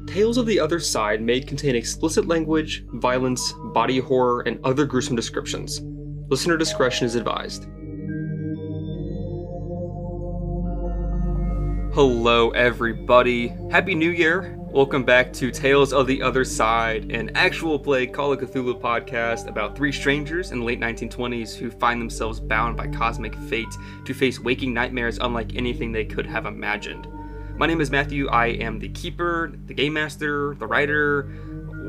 Tales of the Other Side may contain explicit language, violence, body horror, and other gruesome descriptions. Listener discretion is advised. Hello everybody, Happy New Year! Welcome back to Tales of the Other Side, an actual play Call of Cthulhu podcast about three strangers in the late 1920s who find themselves bound by cosmic fate to face waking nightmares unlike anything they could have imagined. My name is Matthew. I am the keeper, the game master, the writer,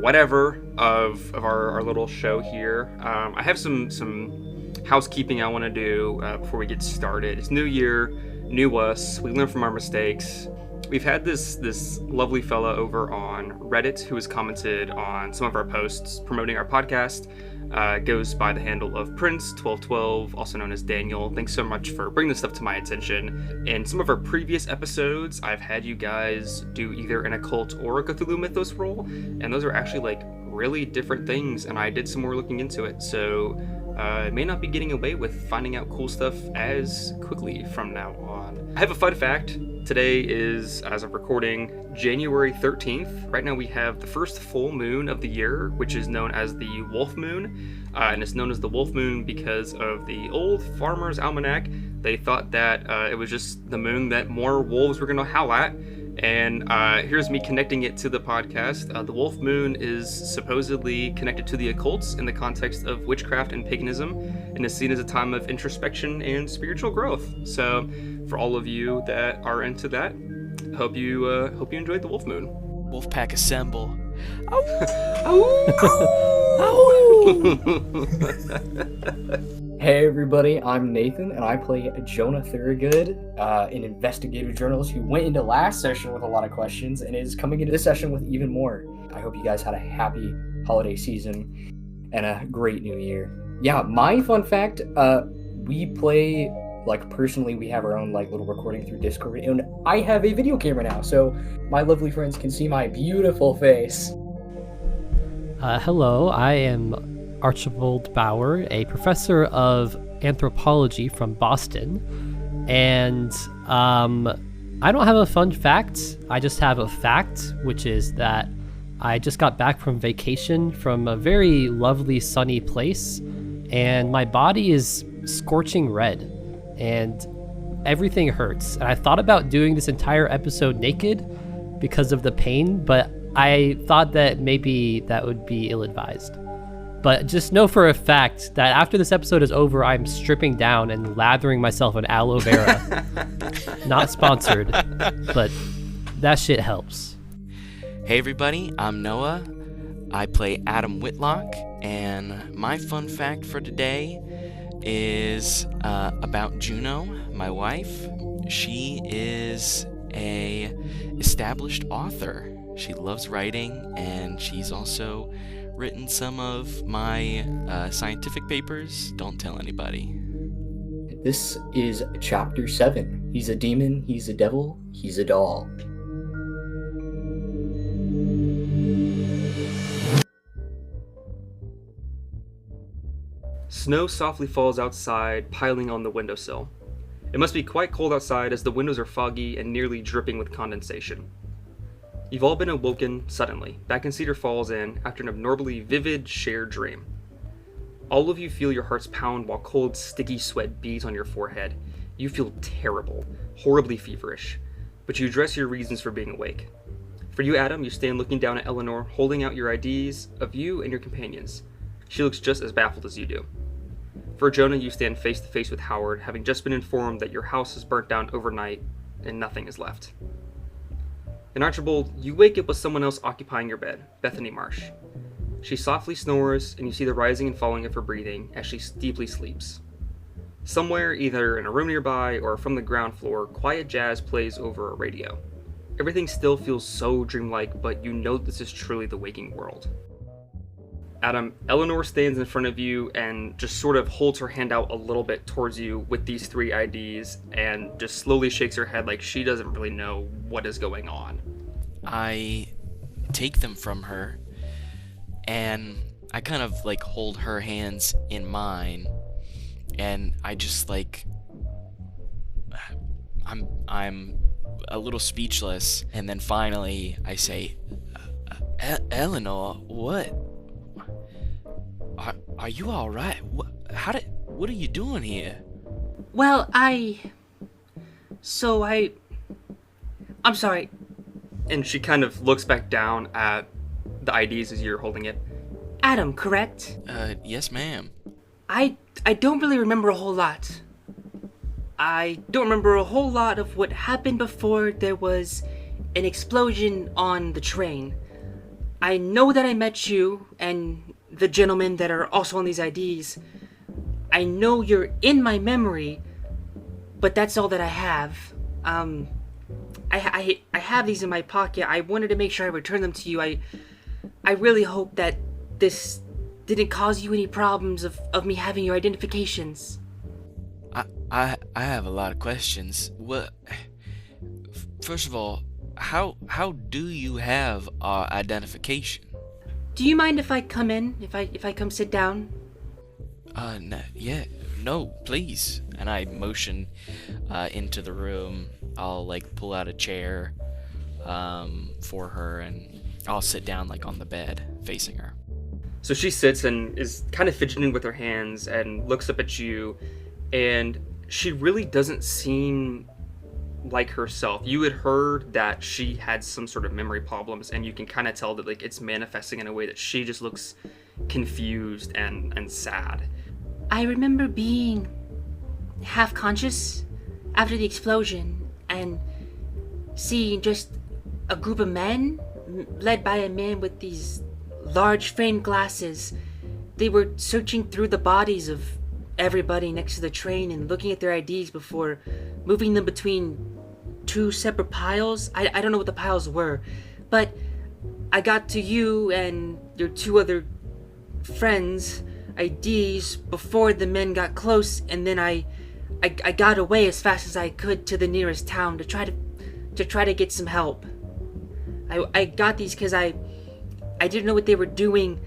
whatever of our little show here. I have some housekeeping I want to do before we get started. It's New Year, new us. We learn from our mistakes. We've had this lovely fella over on Reddit who has commented on some of our posts promoting our podcast. Goes by the handle of Prince1212, also known as Daniel. Thanks so much for bringing this stuff to my attention. In some of our previous episodes, I've had you guys do either an occult or a Cthulhu Mythos roll, and those are actually like really different things, and I did some more looking into it, so I may not be getting away with finding out cool stuff as quickly from now on. I have a fun fact. Today is, as of recording, January 13th. Right now we have the first full moon of the year, which is known as the Wolf Moon. And it's known as the Wolf Moon because of the old Farmer's Almanac. They thought that it was just the moon that more wolves were going to howl at. And here's me connecting it to the podcast. The Wolf Moon is supposedly connected to the occults in the context of witchcraft and paganism, and is seen as a time of introspection and spiritual growth. So, for all of you that are into that, hope you enjoyed the Wolf Moon. Wolfpack assemble. Hey everybody, I'm Nathan, and I play Jonah Thorogood, an investigative journalist who went into last session with a lot of questions and is coming into this session with even more. I hope you guys had a happy holiday season and a great new year. Yeah, my fun fact, we play, personally, we have our own, little recording through Discord, and I have a video camera now, so my lovely friends can see my beautiful face. Hello, I am Archibald Bauer, a professor of anthropology from Boston, and I don't have a fun fact. I just have a fact, which is that I just got back from vacation from a very lovely sunny place, and my body is scorching red, and everything hurts. And I thought about doing this entire episode naked because of the pain, but I thought that maybe that would be ill-advised. But just know for a fact that after this episode is over, I'm stripping down and lathering myself in aloe vera. Not sponsored, but that shit helps. Hey everybody, I'm Noah. I play Adam Whitlock, and my fun fact for today is about Juno, my wife. She is a established author. She loves writing, and she's also written some of my scientific papers. Don't tell anybody. This is Chapter 7. He's a demon, he's a devil, he's a doll. Snow softly falls outside, piling on the windowsill. It must be quite cold outside as the windows are foggy and nearly dripping with condensation. You've all been awoken suddenly, back in Cedar Falls Inn, after an abnormally vivid, shared dream. All of you feel your hearts pound while cold, sticky sweat beads on your forehead. You feel terrible, horribly feverish, but you address your reasons for being awake. For you, Adam, you stand looking down at Eleanor, holding out your IDs of you and your companions. She looks just as baffled as you do. For Jonah, you stand face to face with Howard, having just been informed that your house is burnt down overnight and nothing is left. And Archibald, you wake up with someone else occupying your bed, Bethany Marsh. She softly snores, and you see the rising and falling of her breathing as she deeply sleeps. Somewhere, either in a room nearby or from the ground floor, quiet jazz plays over a radio. Everything still feels so dreamlike, but you know this is truly the waking world. Adam, Eleanor stands in front of you and just sort of holds her hand out a little bit towards you with these three IDs and just slowly shakes her head like she doesn't really know what is going on. I take them from her, and I kind of hold her hands in mine, and I just I'm a little speechless, and then finally I say, Eleanor, what? Are you all right? What are you doing here? Well, I'm sorry. And she kind of looks back down at the IDs as you're holding it. Adam, correct? Yes, ma'am. I don't really remember a whole lot. I don't remember a whole lot of what happened before there was an explosion on the train. I know that I met you and the gentlemen that are also on these IDs. I know you're in my memory, but that's all that I have. I have these in my pocket. I wanted to make sure I return them to you. I really hope that this didn't cause you any problems of me having your identifications. I have a lot of questions. What? First of all, how do you have our identification? Do you mind if I come in? If I come sit down? No, please. And I motion into the room. I'll pull out a chair for her, and I'll sit down on the bed facing her. So she sits and is kind of fidgeting with her hands and looks up at you, and she really doesn't seem like herself. You had heard that she had some sort of memory problems, and you can kind of tell that it's manifesting in a way that she just looks confused and sad. I remember being half conscious after the explosion and seeing just a group of men led by a man with these large framed glasses. They were searching through the bodies of everybody next to the train and looking at their IDs before moving them between two separate piles. I don't know what the piles were, but I got to you and your two other friends' IDs before the men got close, and then I got away as fast as I could to the nearest town to try to get some help. I got these because I didn't know what they were doing.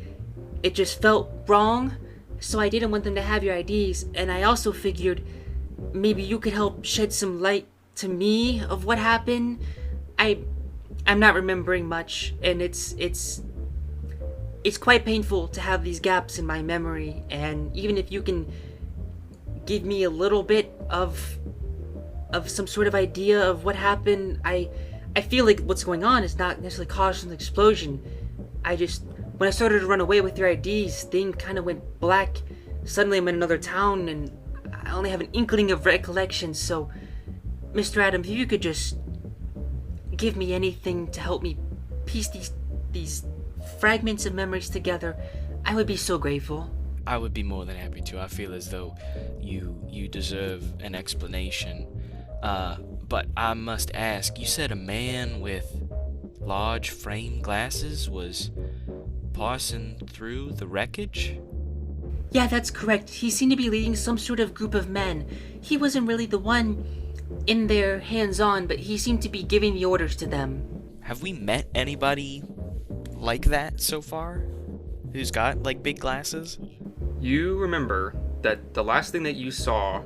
It just felt wrong, so I didn't want them to have your IDs, and I also figured maybe you could help shed some light to me of what happened. I'm not remembering much, and it's quite painful to have these gaps in my memory, and even if you can give me a little bit of some sort of idea of what happened, I feel like what's going on is not necessarily causing an explosion. When I started to run away with your IDs, things kind of went black. Suddenly I'm in another town, and I only have an inkling of recollection, so Mr. Adam, if you could just give me anything to help me piece these fragments of memories together, I would be so grateful. I would be more than happy to. I feel as though you deserve an explanation. But I must ask, you said a man with large frame glasses was passing through the wreckage? Yeah, that's correct. He seemed to be leading some sort of group of men. He wasn't really the one in there hands-on, but he seemed to be giving the orders to them. Have we met anybody like that so far? Who's got, big glasses? You remember that the last thing that you saw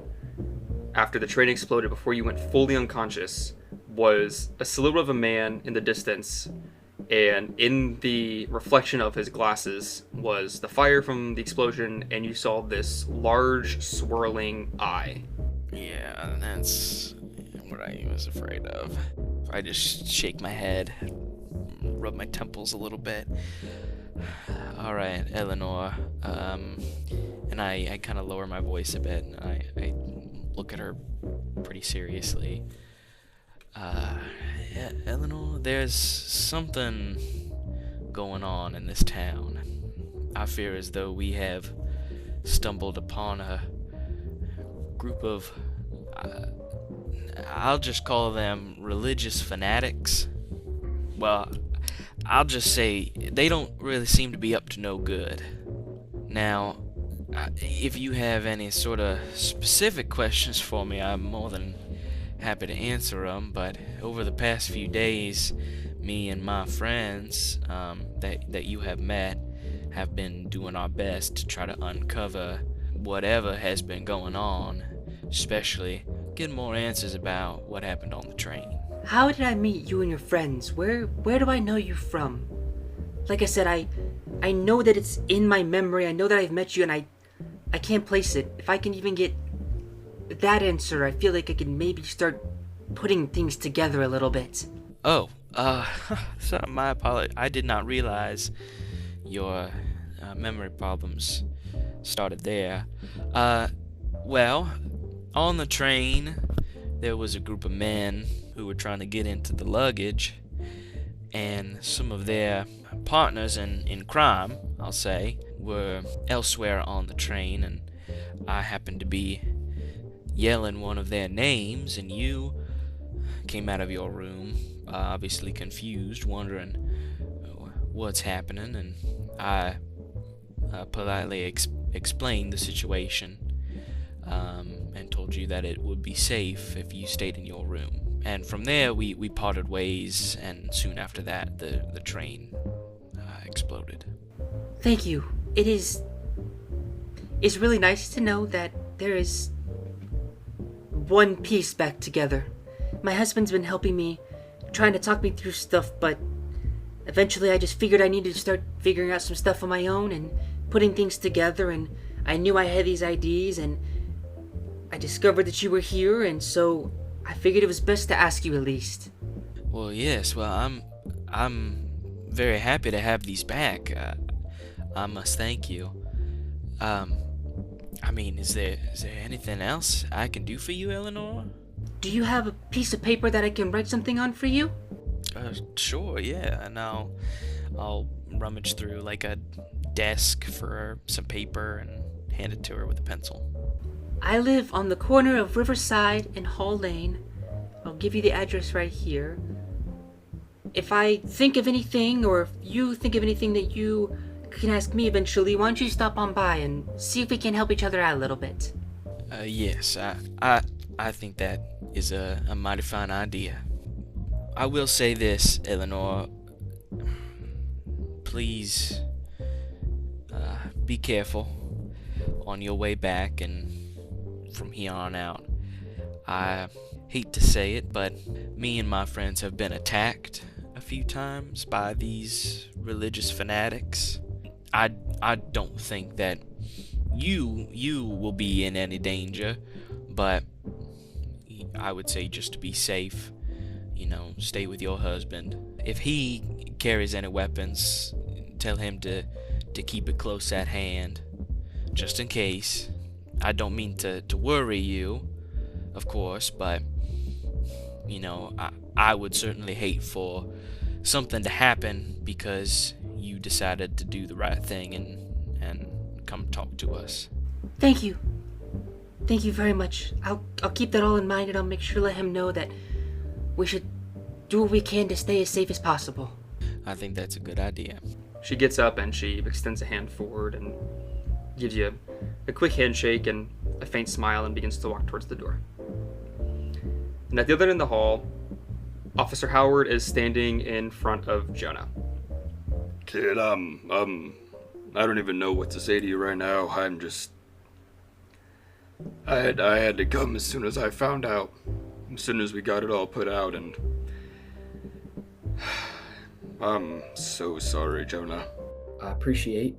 after the train exploded before you went fully unconscious was a silhouette of a man in the distance, and in the reflection of his glasses was the fire from the explosion, and you saw this large swirling eye. Yeah, that's what I was afraid of. I just shake my head, rub my temples a little bit. Alright, Eleanor, and I kind of lower my voice a bit, and I look at her pretty seriously. Yeah, Eleanor, there's something going on in this town. I fear as though we have stumbled upon a group of, I'll just call them religious fanatics. Well, I'll just say they don't really seem to be up to no good. Now, if you have any sort of specific questions for me, I'm more than happy to answer them, but over the past few days, me and my friends that you have met have been doing our best to try to uncover whatever has been going on, especially get more answers about what happened on the train. How did I meet you and your friends? Where do I know you from? like I said, I know that it's in my memory. I know that I've met you, and I can't place it. If I can even get that answer, I feel like I can maybe start putting things together a little bit. Oh, so my apology. I did not realize your memory problems started there. Well, on the train, there was a group of men who were trying to get into the luggage, and some of their partners in crime, I'll say, were elsewhere on the train, and I happened to be yelling one of their names, and you came out of your room, obviously confused, wondering what's happening, and I politely explained the situation, and told you that it would be safe if you stayed in your room. And from there, we parted ways, and soon after that, the train exploded. Thank you. It's really nice to know that there is one piece back together. My husband's been helping me, trying to talk me through stuff, but eventually I just figured I needed to start figuring out some stuff on my own and putting things together, and I knew I had these ideas, and I discovered that you were here, and so I figured it was best to ask you at least. Well, yes. Well, I'm very happy to have these back. I must thank you. I mean, is there anything else I can do for you, Eleanor? Do you have a piece of paper that I can write something on for you? Sure, yeah. And I'll rummage through like a desk for some paper and hand it to her with a pencil. I live on the corner of Riverside and Hall Lane. I'll give you the address right here. If I think of anything, or if you think of anything that you can ask me eventually, why don't you stop on by and see if we can help each other out a little bit? Yes, I think that is a mighty fine idea. I will say this, Eleanor. Please, be careful on your way back and from here on out. I hate to say it, but me and my friends have been attacked a few times by these religious fanatics. I don't think that you will be in any danger, but I would say just to be safe, stay with your husband. If he carries any weapons, tell him to keep it close at hand, just in case. I don't mean to worry you, of course, but, I would certainly hate for something to happen because you decided to do the right thing and come talk to us. Thank you. Thank you very much. I'll keep that all in mind, and I'll make sure to let him know that we should do what we can to stay as safe as possible. I think that's a good idea. She gets up and she extends a hand forward and gives you a quick handshake and a faint smile and begins to walk towards the door. And at the other end of the hall, Officer Howard is standing in front of Jonah. Kid, I don't even know what to say to you right now. I had to come as soon as I found out. As soon as we got it all put out, and I'm so sorry, Jonah. I appreciate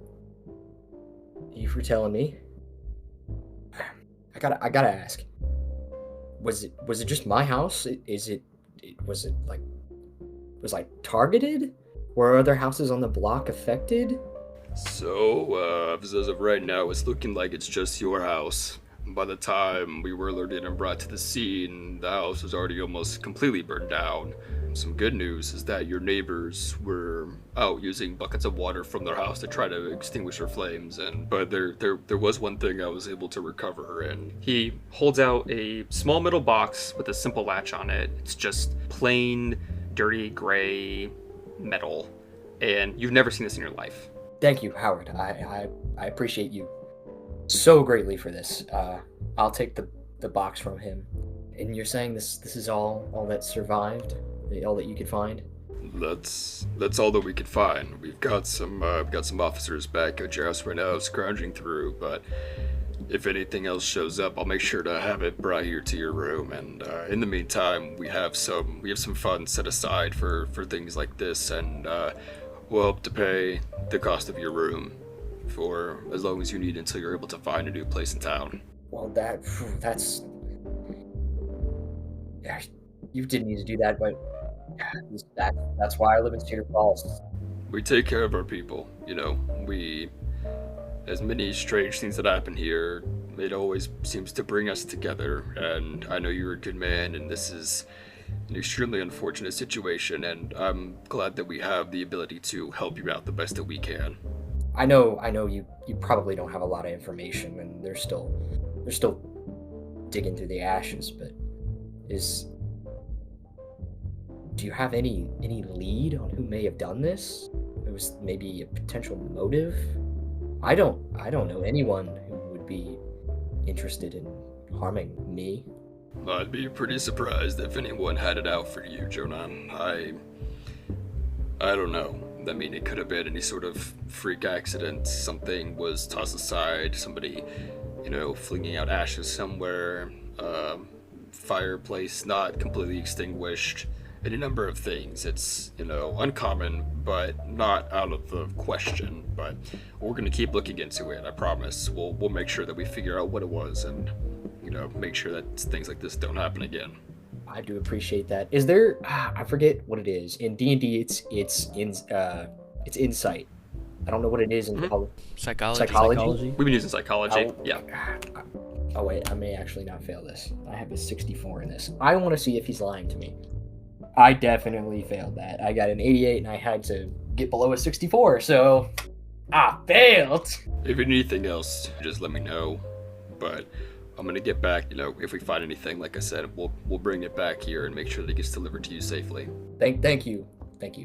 you for telling me. I gotta ask. Was it just my house? Was it targeted? Were other houses on the block affected? So, as of right now, it's looking like it's just your house. By the time we were alerted and brought to the scene, the house was already almost completely burned down. Some good news is that your neighbors were out using buckets of water from their house to try to extinguish their flames, but there was one thing I was able to recover, and He holds out a small metal box with a simple latch on it. It's just plain, dirty, gray metal, and you've never seen this in your life. Thank you, Howard. I appreciate you so greatly for this. I'll take the box from him. And you're saying this is all that survived? All that you could find? That's all that we could find. We've got some officers back at your house right now scrounging through, but if anything else shows up, I'll make sure to have it brought here to your room. And in the meantime, we have some funds set aside for things like this, and We'll help to pay the cost of your room for as long as you need until you're able to find a new place in town. Well, that's... Yeah, you didn't need to do that, but that's why I live in Cedar Falls. We take care of our people, as many strange things that happen here, it always seems to bring us together, and I know you're a good man, and this is an extremely unfortunate situation, and I'm glad that we have the ability to help you out the best that we can. I know you probably don't have a lot of information, and they're still digging through the ashes, but do you have any lead on who may have done this? It was maybe a potential motive? I don't know anyone who would be interested in harming me. I'd be pretty surprised if anyone had it out for you, Jonah. I don't know. I mean, it could have been any sort of freak accident. Something was tossed aside, somebody, flinging out ashes somewhere, fireplace not completely extinguished, any number of things. It's, uncommon, but not out of the question. But we're going to keep looking into it, I promise. We'll make sure that we figure out what it was and, make sure that things like this don't happen again. I do appreciate that. Is there? I forget what it is in D&D. It's insight. I don't know what it is in Psychology. We've been using psychology. Yeah. Oh wait, I may actually not fail this. I have a 64 in this. I want to see if he's lying to me. I definitely failed that. I got an 88 and I had to get below a 64. So I failed. If you need anything else, just let me know. But I'm gonna get back, if we find anything, like I said, we'll bring it back here and make sure that it gets delivered to you safely. Thank you,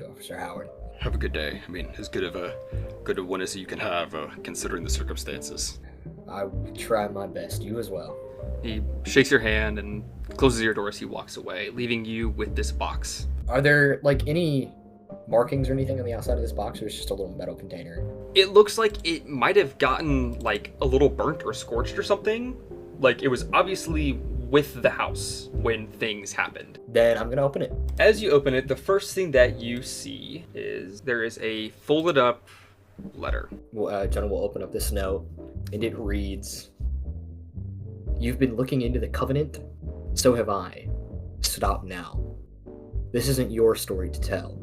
Officer Howard. Have a good day. I mean, as good of one as you can have, considering the circumstances. I will try my best. You as well. He shakes your hand and closes your door as he walks away, leaving you with this box. Are there any markings or anything on the outside of this box, or it's just a little metal container? It looks like it might have gotten a little burnt or scorched or something. It was obviously with the house when things happened. Then I'm gonna open it. As you open it, the first thing that you see is there is a folded up letter. Well, Jonah will open up this note, and it reads, "You've been looking into the Covenant? So have I. Stop now. This isn't your story to tell."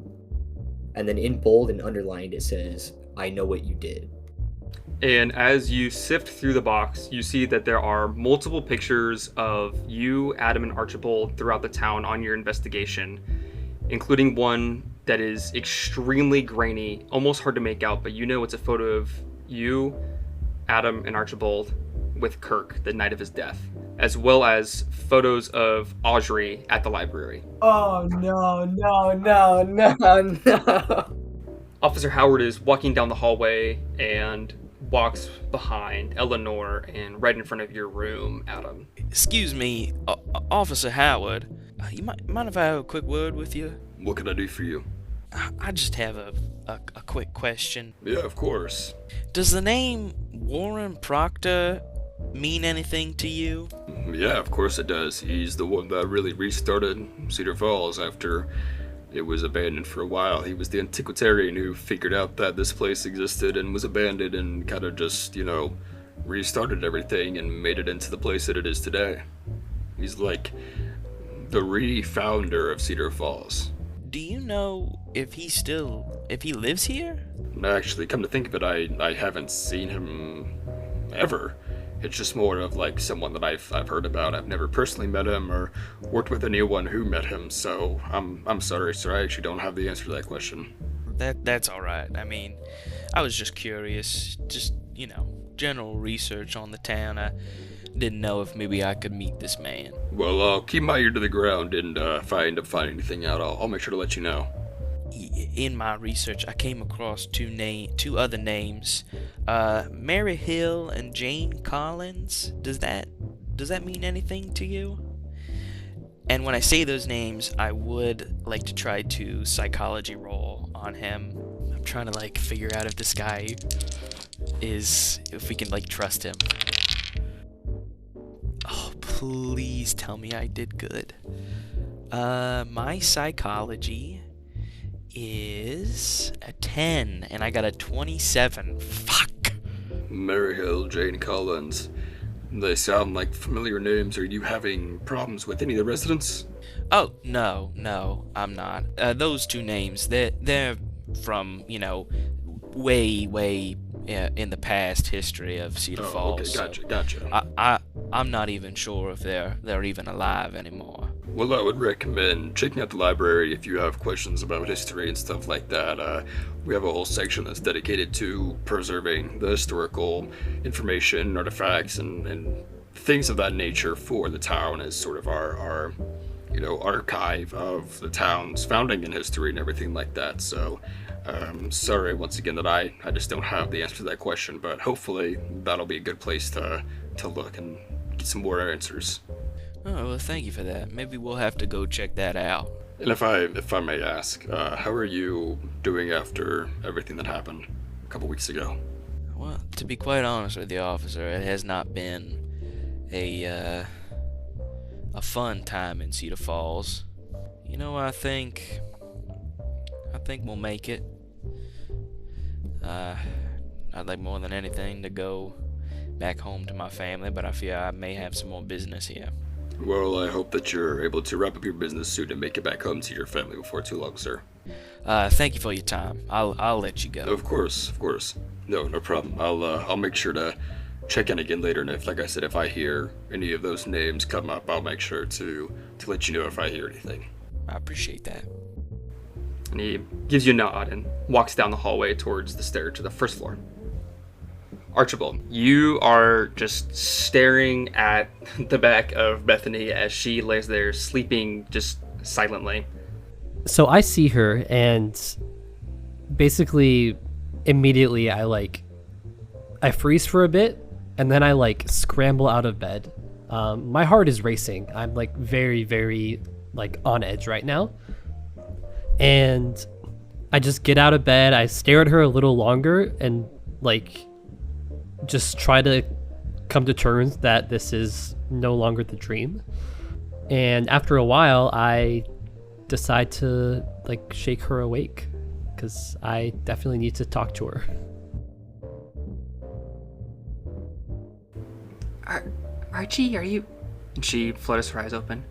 And then in bold and underlined it says, "I know what you did." And as you sift through the box, you see that there are multiple pictures of you, Adam, and Archibald throughout the town on your investigation, including one that is extremely grainy, almost hard to make out, but it's a photo of you, Adam, and Archibald with Kirk the night of his death, as well as photos of Audrey at the library. Oh, no. Officer Howard is walking down the hallway and walks behind Eleanor and right in front of your room, Adam. Excuse me, Officer Howard. You mind if I have a quick word with you? What can I do for you? I just have a quick question. Yeah, of course. Does the name Warren Proctor mean anything to you? Yeah, of course it does. He's the one that really restarted Cedar Falls after it was abandoned for a while. He was the antiquarian who figured out that this place existed and was abandoned and kind of just, restarted everything and made it into the place that it is today. He's like the re-founder of Cedar Falls. Do you know if he lives here? Actually, come to think of it, I haven't seen him ever. It's just more of someone that I've heard about. I've never personally met him or worked with anyone who met him, so I'm sorry, sir. I actually don't have the answer to that question. That's all right. I mean, I was just curious. Just, general research on the town. I didn't know if maybe I could meet this man. Well, I'll keep my ear to the ground, and if I end up finding anything out, I'll make sure to let you know. In my research, I came across two other names, Mary Hill and Jane Collins. Does that mean anything to you? And when I say those names, I would like to try to psychology roll on him. I'm trying to figure out if this guy if we can trust him. Oh, please tell me I did good. My psychology is a 10, and I got a 27. Fuck. Maryhill, Jane Collins. They sound like familiar names. Are you having problems with any of the residents? Oh, no, I'm not. Those two names, they're from, way in the past history of Cedar Falls. Okay, gotcha. I'm not even sure if they're even alive anymore. Well, I would recommend checking out the library if you have questions about history and stuff like that. We have a whole section that's dedicated to preserving the historical information, artifacts, and things of that nature for the town as sort of our archive of the town's founding and history and everything like that. So, sorry once again that I just don't have the answer to that question, but hopefully that'll be a good place to look and get some more answers. Oh, well, thank you for that. Maybe we'll have to go check that out. And if I may ask, how are you doing after everything that happened a couple weeks ago? Well, to be quite honest with you, officer, it has not been a fun time in Cedar Falls. I think we'll make it. I'd like more than anything to go back home to my family, but I fear I may have some more business here. Well, I hope that you're able to wrap up your business soon and make it back home to your family before too long, sir. Thank you for your time. I'll let you go. Of course. No problem. I'll make sure to check in again later, and if I hear any of those names come up, I'll make sure to let you know if I hear anything. I appreciate that. And he gives you a nod and walks down the hallway towards the stair to the first floor. Archibald, you are just staring at the back of Bethany as she lays there sleeping just silently. So I see her, and basically immediately I freeze for a bit, and then I scramble out of bed. My heart is racing. I'm very, very on edge right now. And I just get out of bed. I stare at her a little longer and just try to come to terms that this is no longer the dream. And after a while, I decide to shake her awake because I definitely need to talk to her. Archie, are you... And she flutters her eyes open.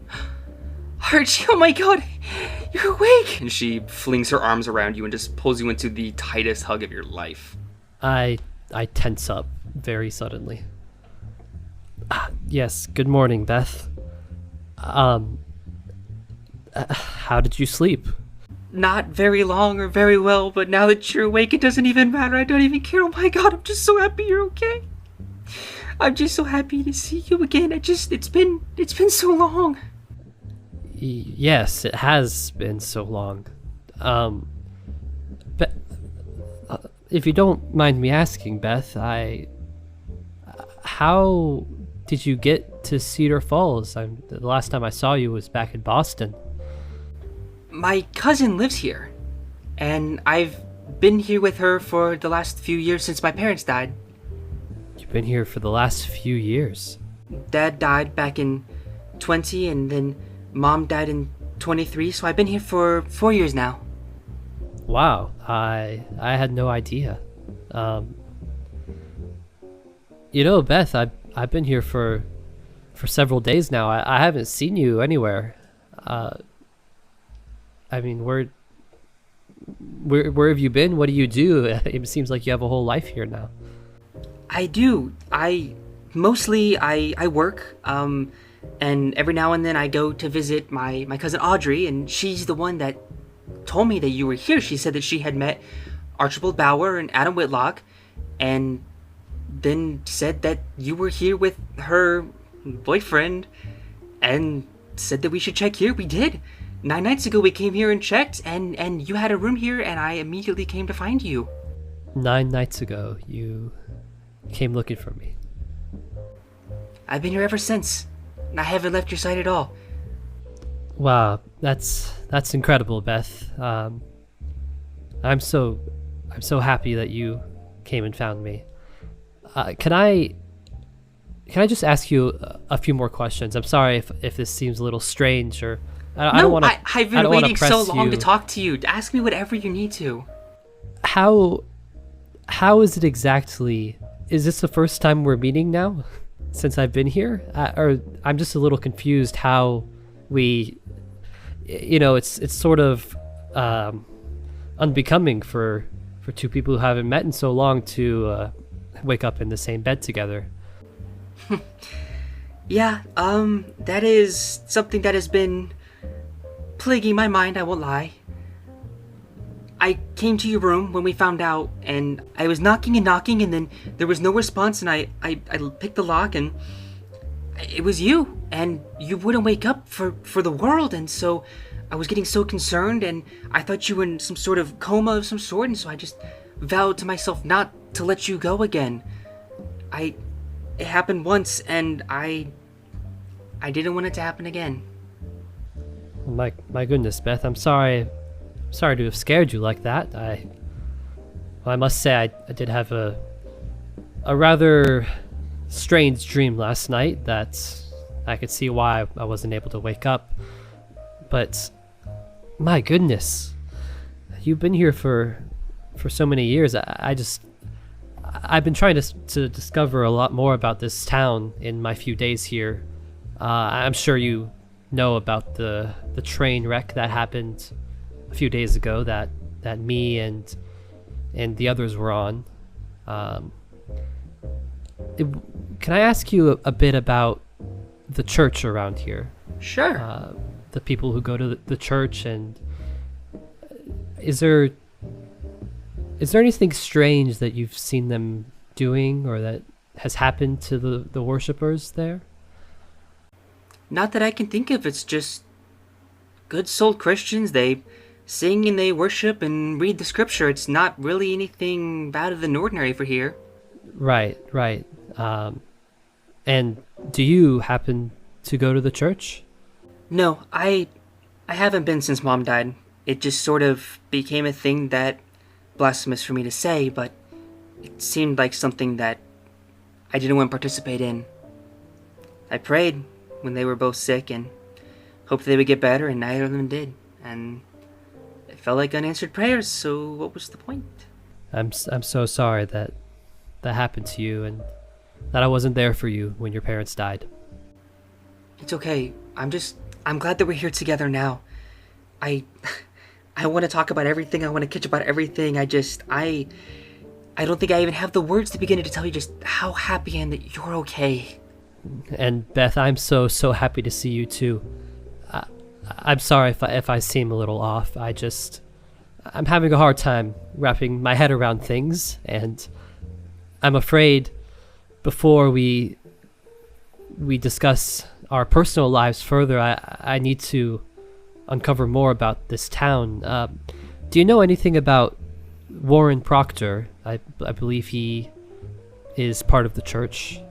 Archie, oh my god, you're awake! And she flings her arms around you and just pulls you into the tightest hug of your life. I tense up very suddenly. Yes, good morning, Beth. How did you sleep? Not very long or very well, but now that you're awake, it doesn't even matter. I don't even care. Oh my god, I'm just so happy you're okay. I'm just so happy to see you again. It's been so long. Yes, it has been so long. But if you don't mind me asking, Beth, how did you get to Cedar Falls? The last time I saw you was back in Boston. My cousin lives here, and I've been here with her for the last few years since my parents died. You've been here for the last few years? Dad died back in 20, and then Mom died in 23, so I've been here for 4 years now. Wow, I had no idea. Beth, I've been here for several days now. I haven't seen you anywhere. Where have you been? What do you do? It seems like you have a whole life here now. I do. I work, and every now and then I go to visit my cousin Audrey, and she's the one that told me that you were here. She said that she had met Archibald Bauer and Adam Whitlock, and then said that you were here with her boyfriend, and said that we should check here. We did. 9 nights ago we came here and checked, and you had a room here, and I immediately came to find you. 9 nights ago, you came looking for me. I've been here ever since. I haven't left your side at all. Wow, that's incredible, Beth. I'm so happy that you came and found me. Can I just ask you a few more questions? I'm sorry if this seems a little strange or I don't want to. I've been waiting so long to talk to you. Ask me whatever you need to. How is it exactly? Is this the first time we're meeting now, since I've been here? Or I'm just a little confused how we, it's sort of unbecoming for two people who haven't met in so long to wake up in the same bed together. Yeah, that is something that has been plaguing my mind, I won't lie. I came to your room when we found out, and I was knocking, and then there was no response, and I picked the lock, and it was you, and you wouldn't wake up for the world, and so I was getting so concerned, and I thought you were in some sort of coma of some sort, and so I just vowed to myself not to let you go again. It happened once, and I didn't want it to happen again. My goodness, Beth, I'm sorry to have scared you like that. I must say I did have a rather strange dream last night that I could see why I wasn't able to wake up. But my goodness, you've been here for so many years. I've been trying to discover a lot more about this town in my few days here. I'm sure you know about the train wreck that happened a few days ago that me and the others were on. Can I ask you a bit about the church around here? Sure. The people who go to the church, and is there anything strange that you've seen them doing or that has happened to the worshippers there? Not that I can think of. It's just good-souled Christians. They sing and they worship and read the scripture. It's not really anything out of the ordinary for here. Right. And do you happen to go to the church? No, I haven't been since Mom died. It just sort of became a thing that, blasphemous for me to say, but it seemed like something that I didn't want to participate in. I prayed when they were both sick and hoped they would get better, and neither of them did. And it felt like unanswered prayers, so what was the point? I'm so sorry that happened to you and that I wasn't there for you when your parents died. It's okay. I'm glad that we're here together now. I want to talk about everything. I want to catch about everything. I don't think I even have the words to begin to tell you just how happy I am that you're okay. And Beth, I'm so happy to see you too. I'm sorry if I seem a little off. I'm having a hard time wrapping my head around things, and I'm afraid before we discuss our personal lives further, I need to uncover more about this town. Do you know anything about Warren Proctor? I believe he is part of the church.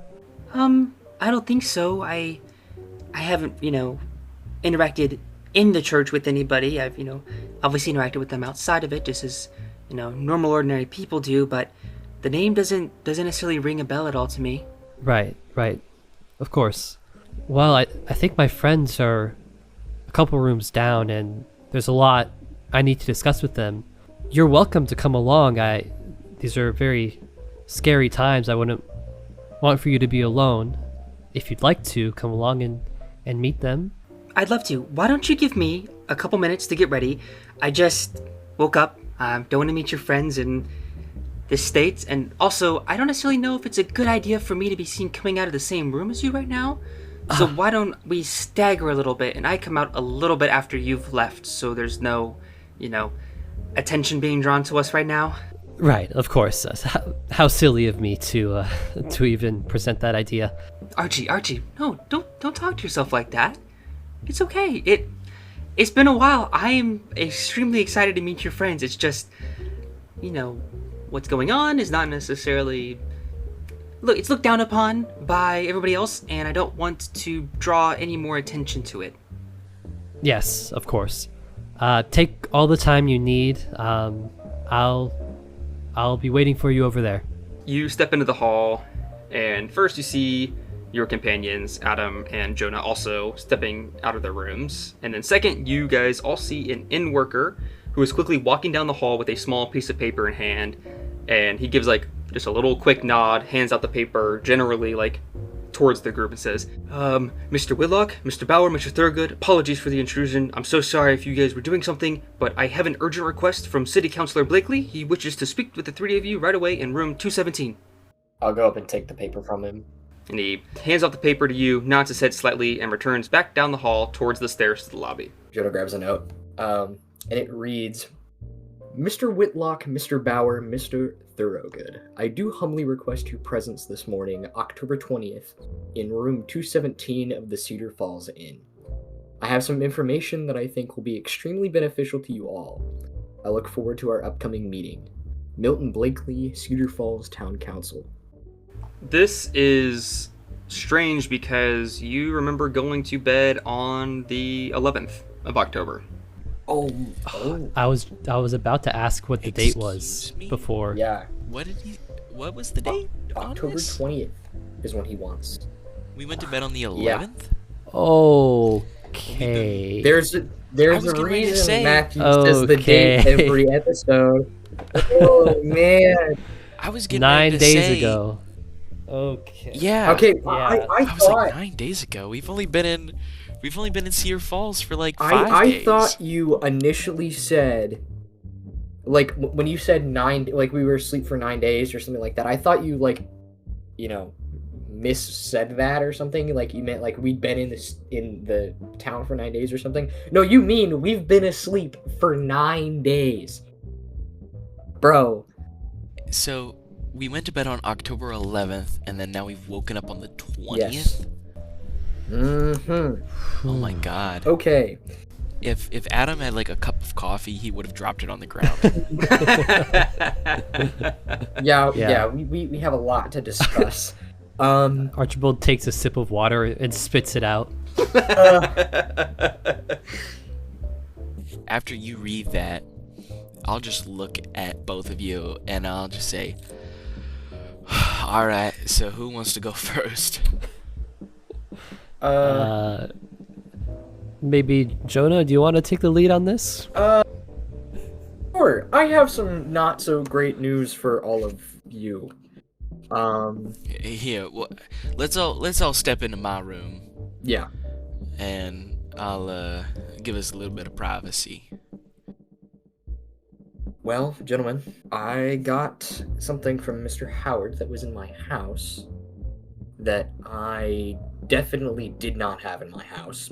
I don't think so. I haven't, interacted in the church with anybody. I've, obviously interacted with them outside of it, just as, normal, ordinary people do, but the name doesn't necessarily ring a bell at all to me. Right. Of course. Well, I think my friends are a couple rooms down, and there's a lot I need to discuss with them. You're welcome to come along. These are very scary times. I wouldn't want for you to be alone. If you'd like to, come along and meet them. I'd love to. Why don't you give me a couple minutes to get ready? I just woke up. Don't want to meet your friends in this state. And also, I don't necessarily know if it's a good idea for me to be seen coming out of the same room as you right now. So why don't we stagger a little bit and I come out a little bit after you've left, so there's no, attention being drawn to us right now? Right, of course. How silly of me to even present that idea. Archie, no, don't talk to yourself like that. It's okay. It's been a while. I am extremely excited to meet your friends. It's just, what's going on is not necessarily... Look, it's looked down upon by everybody else, and I don't want to draw any more attention to it. Yes, of course. Take all the time you need. I'll be waiting for you over there. You step into the hall, and first you see, your companions, Adam and Jonah, also stepping out of their rooms. And then second, you guys all see an inn worker who is quickly walking down the hall with a small piece of paper in hand. And he gives like just a little quick nod, hands out the paper generally like towards the group and says, Mr. Whitlock, Mr. Bauer, Mr. Thurgood, apologies for the intrusion. I'm so sorry if you guys were doing something, but I have an urgent request from City Councilor Blakely. He wishes to speak with the three of you right away in room 217. I'll go up and take the paper from him. And he hands off the paper to you, nods his head slightly, and returns back down the hall towards the stairs to the lobby. Jonah grabs a note, and it reads, Mr. Whitlock, Mr. Bauer, Mr. Thorogood, I do humbly request your presence this morning, October 20th, in room 217 of the Cedar Falls Inn. I have some information that I think will be extremely beneficial to you all. I look forward to our upcoming meeting. Milton Blakely, Cedar Falls Town Council. This is strange because you remember going to bed on the 11th of October. Oh. I was about to ask what the date was before. Yeah. What was the date? October 20th is when he wants. We went to bed on the 11th? Okay. There's a reason Matthew says the date Okay. every episode. Oh man. I was getting 9 ready to days say, ago. Okay. Yeah. Okay, Yeah. I I was thought like 9 days ago. We've only been in Cedar Falls for like 5 I days. thought you initially said, like, when you said 9, like we were asleep for 9 days or something like that. I thought you missaid that or something. Like you meant like we'd been in the town for 9 days or something. No, you mean we've been asleep for 9 days, bro. So we went to bed on October 11th, and then now we've woken up on the 20th. Yes. Mm-hmm. Oh my god. Okay. If Adam had like a cup of coffee, he would have dropped it on the ground. Yeah. We have a lot to discuss. Archibald takes a sip of water and spits it out. After you read that, I'll just look at both of you and I'll just say, alright, so who wants to go first? Maybe Jonah, do you want to take the lead on this? Sure. I have some not so great news for all of you. Here, let's all step into my room Yeah. and I'll give us a little bit of privacy. Well, gentlemen, I got something from Mr. Howard that was in my house that I definitely did not have in my house.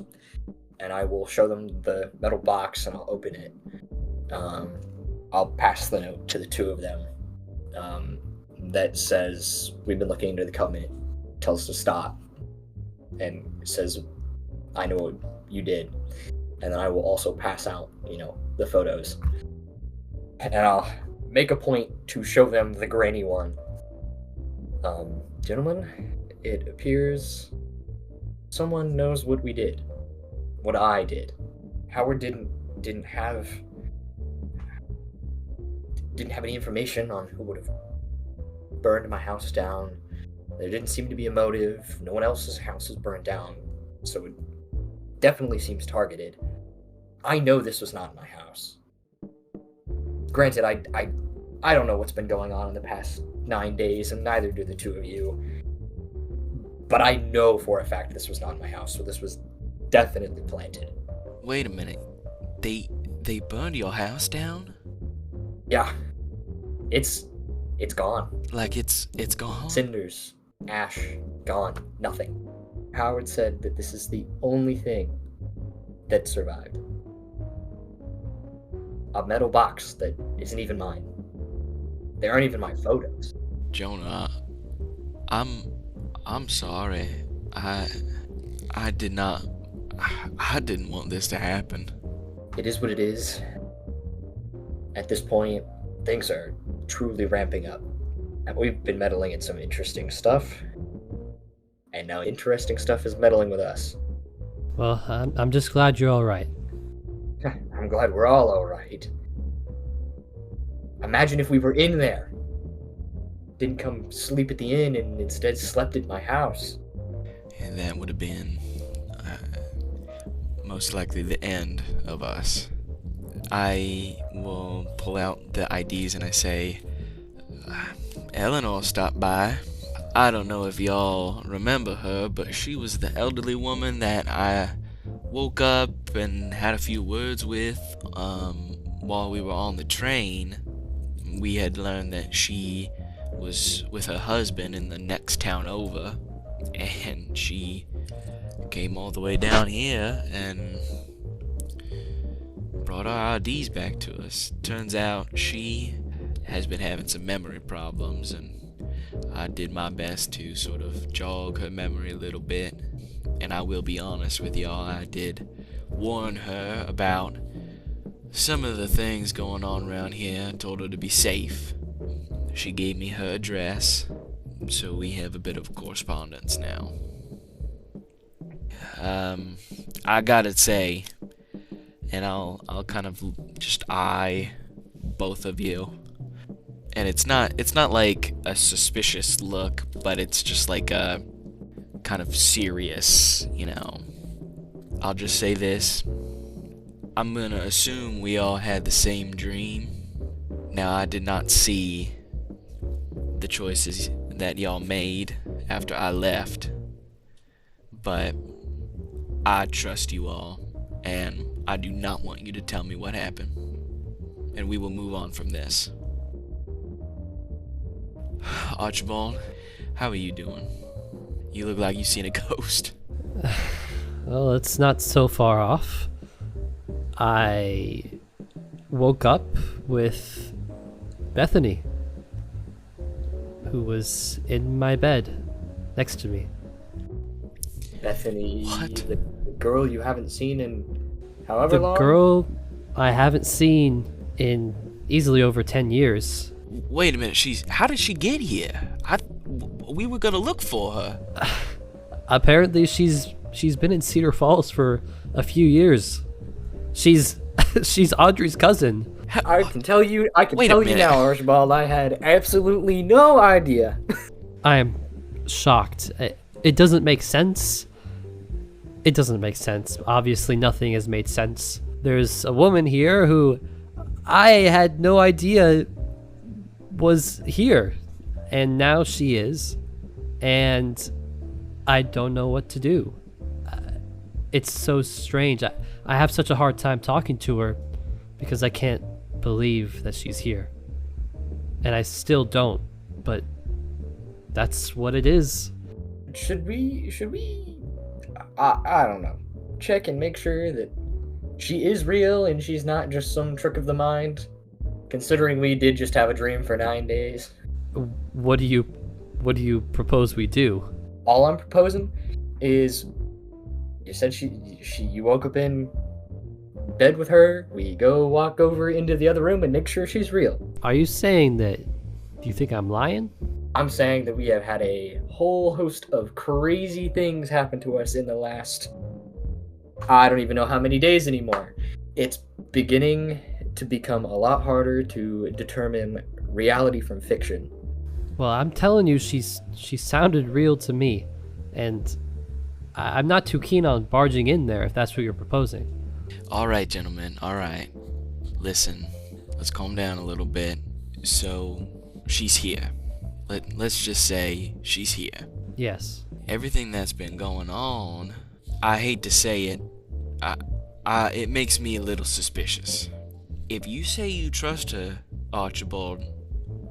And I will show them the metal box and I'll open it. I'll pass the note to the two of them. That says, we've been looking into the covenant, tells us to stop, and it says, I know what you did. And then I will also pass out, the photos. And I'll make a point to show them the grainy one. Gentlemen, it appears someone knows what we did. What I did. Howard didn't have any information on who would have burned my house down. There didn't seem to be a motive. No one else's house was burned down, so it definitely seems targeted. I know this was not my house. Granted, I don't know what's been going on in the past 9 days, and neither do the two of you. But I know for a fact this was not my house, so this was definitely planted. Wait a minute. They burned your house down? Yeah. It's gone. Like it's gone? Cinders, ash, gone, nothing. Howard said that this is the only thing that survived. A metal box that isn't even mine. They aren't even my photos. Jonah, I'm sorry. I didn't want this to happen. It is what it is. At this point, things are truly ramping up. And we've been meddling in some interesting stuff. And now interesting stuff is meddling with us. Well, I'm just glad you're all right. I'm glad we're all alright. Imagine if we were in there. Didn't come sleep at the inn and instead slept at my house. And that would have been most likely the end of us. I will pull out the IDs and I say, Eleanor stopped by. I don't know if y'all remember her, but she was the elderly woman that I woke up and had a few words with while we were on the train. We had learned that she was with her husband in the next town over, and she came all the way down here and brought our IDs back to us. Turns out she has been having some memory problems, and I did my best to sort of jog her memory a little bit. And I will be honest with y'all, I did warn her about some of the things going on around here. I told her to be safe. She gave me her address, so we have a bit of correspondence now. I gotta say, and I'll kind of just eye both of you. And it's not like a suspicious look, but it's just like a kind of serious, you know. I'll just say this. I'm gonna assume we all had the same dream. Now, I did not see the choices that y'all made after I left, but I trust you all, and I do not want you to tell me what happened. And we will move on from this. Archibald, how are you doing? You look like you've seen a ghost. Well, it's not so far off. I woke up with Bethany, who was in my bed next to me. Bethany, What? the girl you haven't seen in however long? The girl I haven't seen in easily over 10 years. Wait a minute, how did she get here? We were gonna look for her. Apparently she's been in Cedar Falls for a few years. She's Audrey's cousin. I can tell you Wait a tell you minute. now, Archibald, I had absolutely no idea. I am shocked. It doesn't make sense. It doesn't make sense. Obviously nothing has made sense. There's a woman here who I had no idea was here, and now she is, and I don't know what to do. It's so strange. I have such a hard time talking to her because I can't believe that she's here, and I still don't, but that's what it is. Should we I don't know, check and make sure that she is real and she's not just some trick of the mind, considering we did just have a dream for 9 days? What do you propose we do? All I'm proposing is, you said you woke up in bed with her. We go walk over into the other room and make sure she's real. Are you saying that you think I'm lying? I'm saying that we have had a whole host of crazy things happen to us in the last, I don't even know how many days anymore. It's beginning to become a lot harder to determine reality from fiction. Well, I'm telling you, she sounded real to me, and I'm not too keen on barging in there if that's what you're proposing. All right, gentlemen, all right. Listen, let's calm down a little bit. So, she's here. Let's just say she's here. Yes. Everything that's been going on, I hate to say it, it makes me a little suspicious. If you say you trust her, Archibald,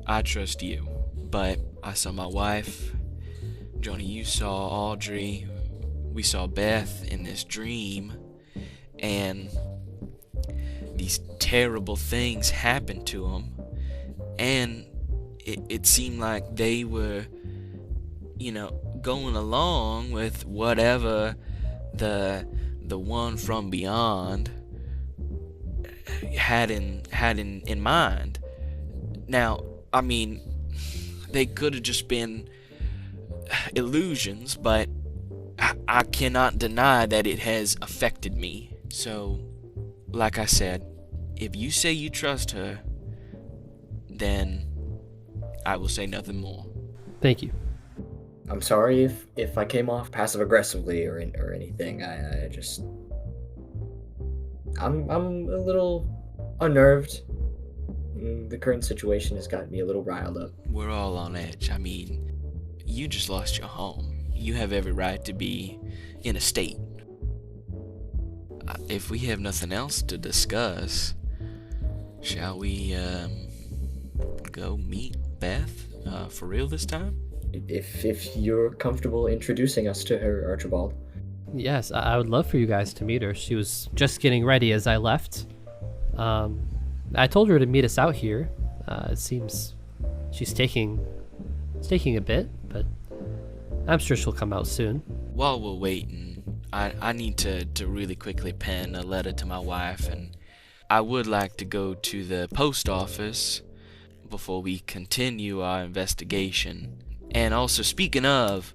I trust you. But I saw my wife, Jonah, you saw Audrey, we saw Beth in this dream, and these terrible things happened to them, and it seemed like they were, going along with whatever the one from beyond had in mind. Now, I mean, they could have just been illusions, but I cannot deny that it has affected me. So, like I said, if you say you trust her, then I will say nothing more. Thank you. I'm sorry if I came off passive aggressively or anything. I'm a little unnerved. The current situation has gotten me a little riled up. We're all on edge. I mean, you just lost your home. You have every right to be in a state. If we have nothing else to discuss, shall we go meet Beth for real this time? If you're comfortable introducing us to her, Archibald. Yes, I would love for you guys to meet her. She was just getting ready as I left. I told her to meet us out here. It seems she's taking a bit, but I'm sure she'll come out soon. While we're waiting, I need to really quickly pen a letter to my wife, and I would like to go to the post office before we continue our investigation. And also, speaking of,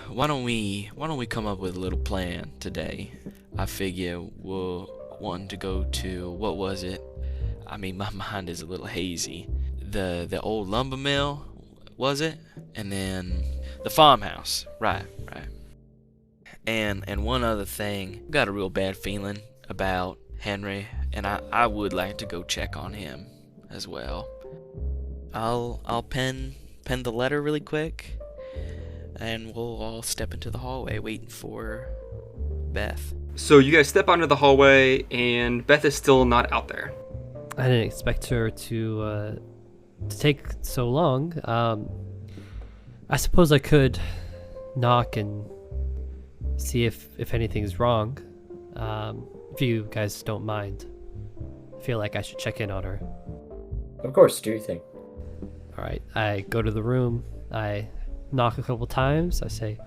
why don't we come up with a little plan today? I figure we're wanting to go to, what was it? I mean, my mind is a little hazy. The old lumber mill, was it? And then the farmhouse, right. And one other thing, got a real bad feeling about Henry, and I would like to go check on him as well. I'll pen the letter really quick, and we'll all step into the hallway waiting for Beth. So you guys step onto the hallway, and Beth is still not out there. I didn't expect her to take so long. I suppose I could knock and see if anything's wrong. If you guys don't mind. I feel like I should check in on her. Of course, do your thing. Alright, I go to the room. I knock a couple times. I say,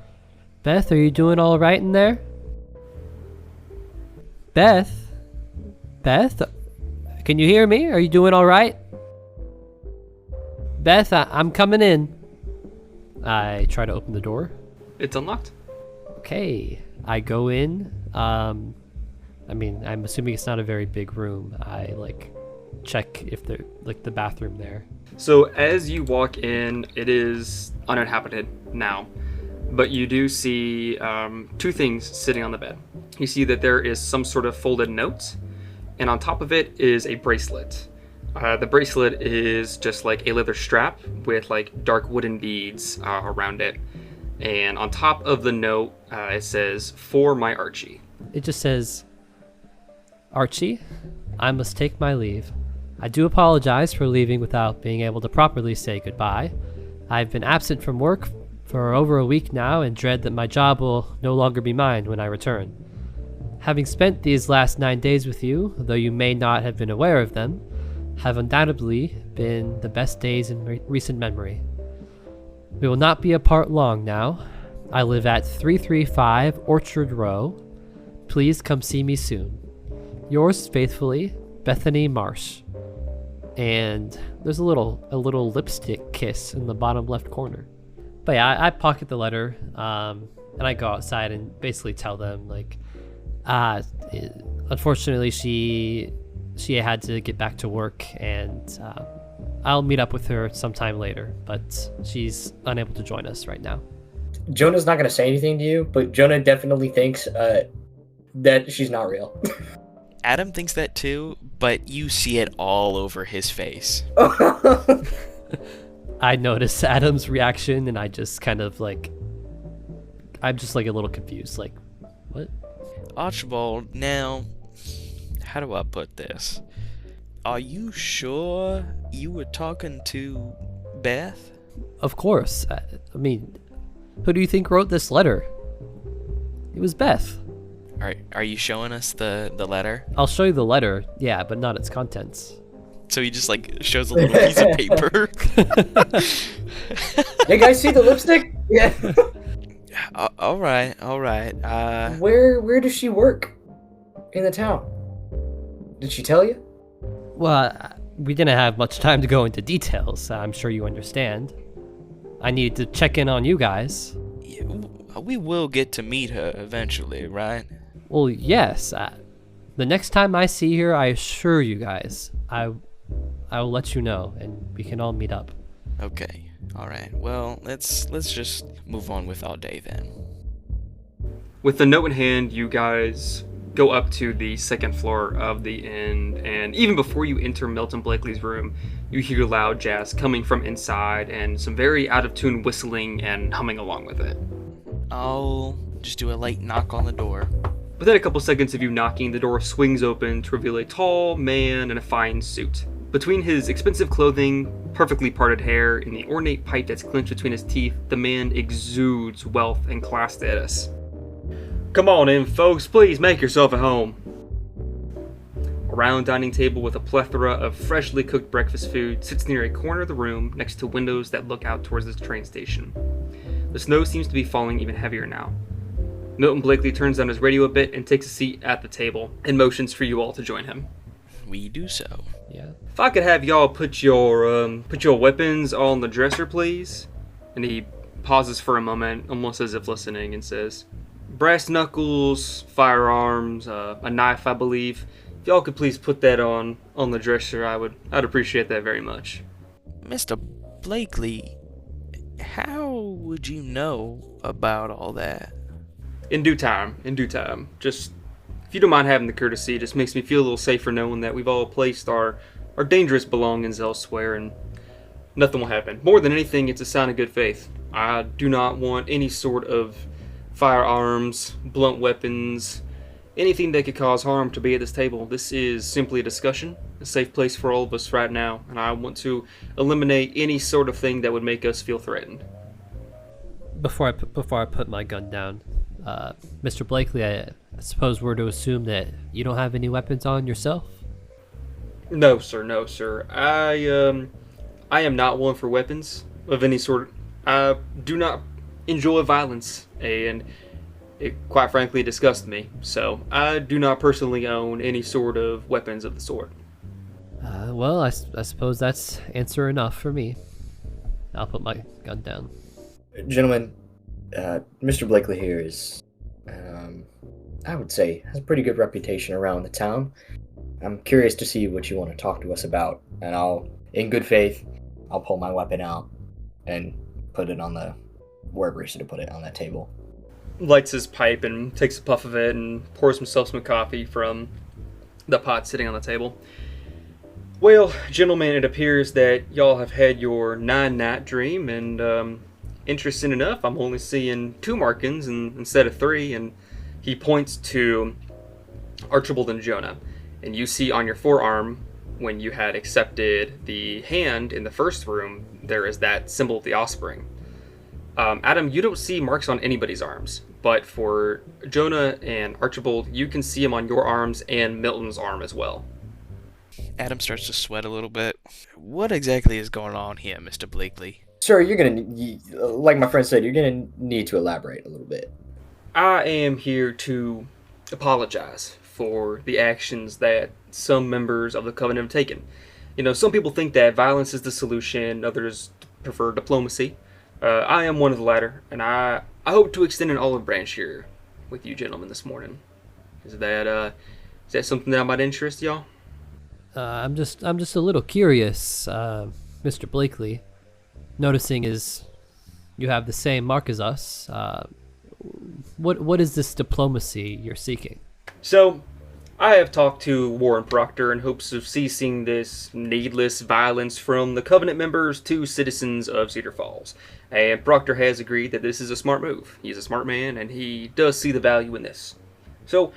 Beth, are you doing all right in there? Beth? Beth? Can you hear me? Are you doing all right? Beth, I'm coming in. I try to open the door. It's unlocked. Okay, I go in. I mean, I'm assuming it's not a very big room. I check if they're the bathroom there. So as you walk in, it is uninhabited now, but you do see two things sitting on the bed. You see that there is some sort of folded note, and on top of it is a bracelet. The bracelet is just like a leather strap with dark wooden beads around it. And on top of the note, it says, "For my Archie." It just says, Archie, I must take my leave. I do apologize for leaving without being able to properly say goodbye. I've been absent from work for over a week now and dread that my job will no longer be mine when I return. Having spent these last 9 days with you, though you may not have been aware of them, have undoubtedly been the best days in recent memory. We will not be apart long now. I live at 335 Orchard Row. Please come see me soon. Yours faithfully, Bethany Marsh. And there's a little lipstick kiss in the bottom left corner. But yeah, I pocket the letter, and I go outside and basically tell them unfortunately she had to get back to work, and I'll meet up with her sometime later, but she's unable to join us right now. Jonah's not going to say anything to you, but Jonah definitely thinks that she's not real. Adam thinks that too, but you see it all over his face. I notice Adam's reaction, and I just kind of I'm just a little confused, what? Archibald, now, how do I put this? Are you sure you were talking to Beth? Of course. I mean, who do you think wrote this letter? It was Beth. Are you showing us the letter? I'll show you the letter, yeah, but not its contents. So he just shows a little piece of paper. Hey guys, see the lipstick? Yeah. All right. Where does she work in the town? Did she tell you? Well, we didn't have much time to go into details. I'm sure you understand. I need to check in on you guys. Yeah, we will get to meet her eventually, right? Well, yes. The next time I see her, I assure you guys, I will let you know, and we can all meet up. Okay. All right. Well, let's just move on with our day then. With the note in hand, you guys go up to the second floor of the inn, and even before you enter Milton Blakely's room, you hear loud jazz coming from inside and some very out-of-tune whistling and humming along with it. I'll just do a light knock on the door. Within a couple seconds of you knocking, the door swings open to reveal a tall man in a fine suit. Between his expensive clothing, perfectly parted hair, and the ornate pipe that's clenched between his teeth, the man exudes wealth and class status. Come on in, folks. Please make yourself at home. A round dining table with a plethora of freshly cooked breakfast food sits near a corner of the room next to windows that look out towards the train station. The snow seems to be falling even heavier now. Milton Blakely turns down his radio a bit and takes a seat at the table and motions for you all to join him. We do so. Yeah. If I could have y'all put your weapons on the dresser, please. And he pauses for a moment, almost as if listening, and says, brass knuckles, firearms, a knife, I believe. If y'all could please put that on the dresser, I'd appreciate that very much. Mr. Blakely, how would you know about all that? In due time. Just, if you don't mind having the courtesy, it just makes me feel a little safer knowing that we've all placed our dangerous belongings elsewhere and nothing will happen. More than anything, it's a sign of good faith. I do not want any sort of firearms, blunt weapons, anything that could cause harm to be at this table. This is simply a discussion, a safe place for all of us right now, and I want to eliminate any sort of thing that would make us feel threatened. Before I put my gun down, Mr. Blakely, I suppose we're to assume that you don't have any weapons on yourself? No, sir. I am not one for weapons of any sort. I do not enjoy violence, and it quite frankly disgusts me. So I do not personally own any sort of weapons of the sort. Well, I suppose that's answer enough for me. I'll put my gun down. Gentlemen, Mr. Blakely here is, I would say, has a pretty good reputation around the town. I'm curious to see what you want to talk to us about, and in good faith, I'll pull my weapon out and put it on wherever he should put it, on that table. Lights his pipe and takes a puff of it and pours himself some coffee from the pot sitting on the table. Well, gentlemen, it appears that y'all have had your 9-night dream, and interesting enough, I'm only seeing 2 markings instead of 3, and he points to Archibald and Jonah. And you see on your forearm, when you had accepted the hand in the first room, there is that symbol of the offspring. Adam, you don't see marks on anybody's arms, but for Jonah and Archibald, you can see them on your arms and Milton's arm as well. Adam starts to sweat a little bit. What exactly is going on here, Mr. Blakely? Sir, you're going to, like my friend said, you're going to need to elaborate a little bit. I am here to apologize for the actions that some members of the Covenant have taken. You know, some people think that violence is the solution, others prefer diplomacy. I am one of the latter, and I hope to extend an olive branch here with you gentlemen this morning. Is that something that might interest y'all? I'm just a little curious, Mr. Blakely. Noticing is you have the same mark as us. What is this diplomacy you're seeking? So, I have talked to Warren Proctor in hopes of ceasing this needless violence from the Covenant members to citizens of Cedar Falls. And Proctor has agreed that this is a smart move. He's a smart man, and he does see the value in this. So,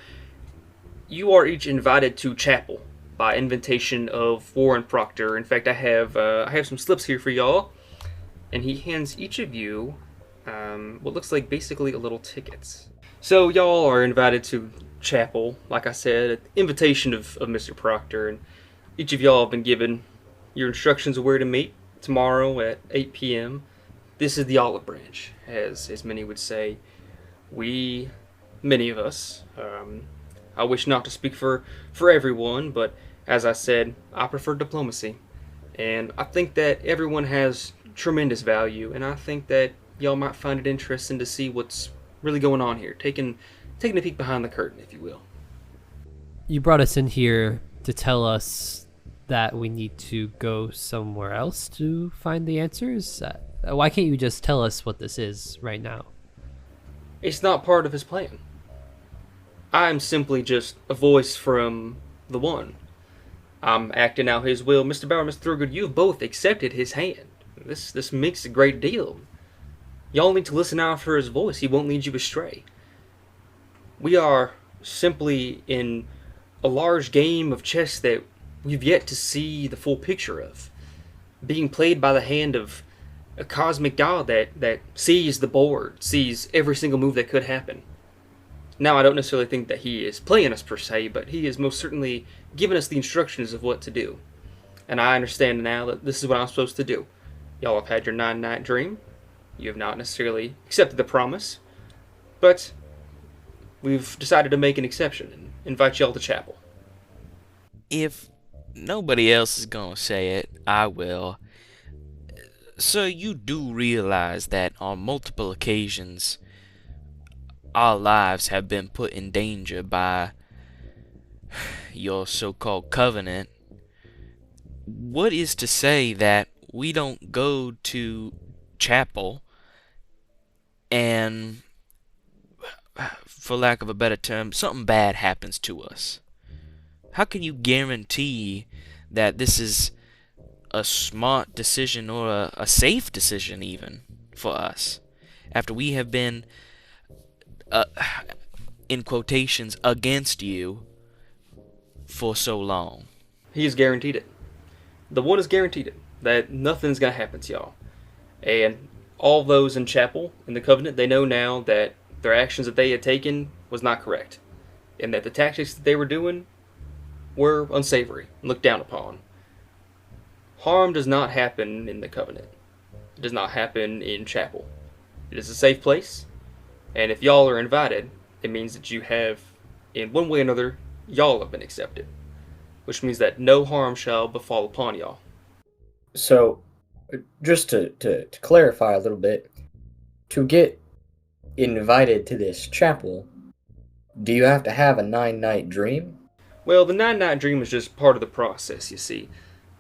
you are each invited to chapel by invitation of Warren Proctor. In fact, I have some slips here for y'all, and he hands each of you what looks like basically a little tickets. So y'all are invited to chapel, like I said, at the invitation of Mr. Proctor, and each of y'all have been given your instructions of where to meet tomorrow at 8 p.m. This is the olive branch, as many would say. Many of us, I wish not to speak for everyone, but as I said, I prefer diplomacy. And I think that everyone has tremendous value, and I think that y'all might find it interesting to see what's really going on here, taking a peek behind the curtain, if you will. You brought us in here to tell us that we need to go somewhere else to find the answers? Why can't you just tell us what this is right now? It's not part of his plan. I'm simply just a voice from the One. I'm acting out his will. Mr. Bauer, Mr. Thurgood, you've both accepted his hand. This makes a great deal. Y'all need to listen out for his voice. He won't lead you astray. We are simply in a large game of chess that we've yet to see the full picture of, being played by the hand of a cosmic god that sees the board, sees every single move that could happen. Now, I don't necessarily think that he is playing us per se, but he is most certainly giving us the instructions of what to do. And I understand now that this is what I'm supposed to do. Y'all have had your 9-night dream. You have not necessarily accepted the promise, but we've decided to make an exception and invite y'all to chapel. If nobody else is gonna say it, I will. So you do realize that on multiple occasions, our lives have been put in danger by your so-called covenant. What is to say that we don't go to chapel and, for lack of a better term, something bad happens to us? How can you guarantee that this is a smart decision or a safe decision even for us after we have been, in quotations, against you for so long? He has guaranteed it. The One has guaranteed it, that nothing's going to happen to y'all. And all those in chapel, in the covenant, they know now that their actions that they had taken was not correct, and that the tactics that they were doing were unsavory, looked down upon. Harm does not happen in the covenant. It does not happen in chapel. It is a safe place, and if y'all are invited, it means that you have, in one way or another, y'all have been accepted, which means that no harm shall befall upon y'all. So, just to clarify a little bit, to get invited to this chapel, do you have to have a 9-night dream? Well, the 9-night dream is just part of the process, you see.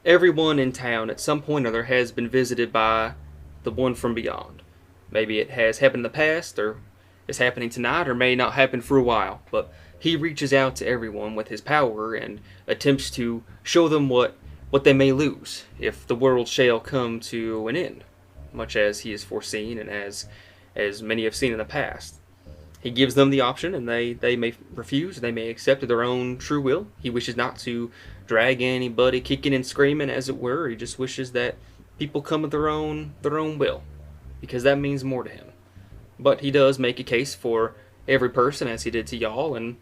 Everyone in town at some point or other has been visited by the One from beyond. Maybe it has happened in the past, or is happening tonight, or may not happen for a while, but he reaches out to everyone with his power and attempts to show them what they may lose if the world shall come to an end, much as he has foreseen and as many have seen in the past. He gives them the option, and they may refuse, they may accept of their own true will. He wishes not to drag anybody kicking and screaming, as it were. He just wishes that people come with their own will, because that means more to him. But he does make a case for every person, as he did to y'all, and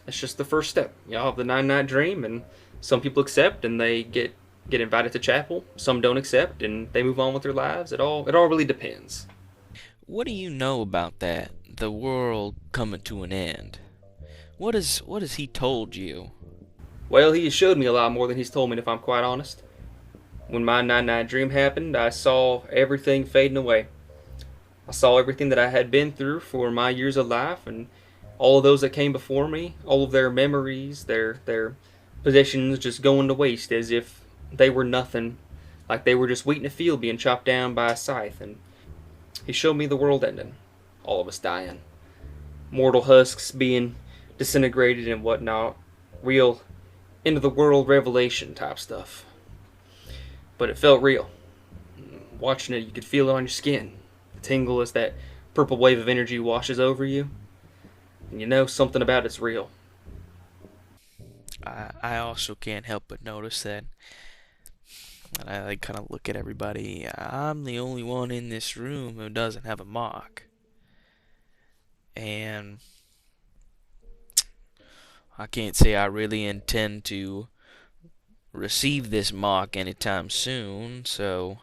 that's just the first step. Y'all have the 9-night dream, and some people accept, and they get invited to chapel. Some don't accept, and they move on with their lives. It all really depends. What do you know about that? The world coming to an end. What has he told you? Well, he has showed me a lot more than he's told me, if I'm quite honest. When my 9-night dream happened, I saw everything fading away. I saw everything that I had been through for my years of life, and all of those that came before me, all of their memories, their possessions just going to waste as if they were nothing, like they were just wheat in a field being chopped down by a scythe. And he showed me the world ending, all of us dying, mortal husks being disintegrated and whatnot, real end of the world revelation type stuff. But it felt real. Watching it, you could feel it on your skin, the tingle as that purple wave of energy washes over you, and you know something about it's real. I also can't help but notice that, and I kind of look at everybody, I'm the only one in this room who doesn't have a mark. And I can't say I really intend to receive this mark anytime soon, so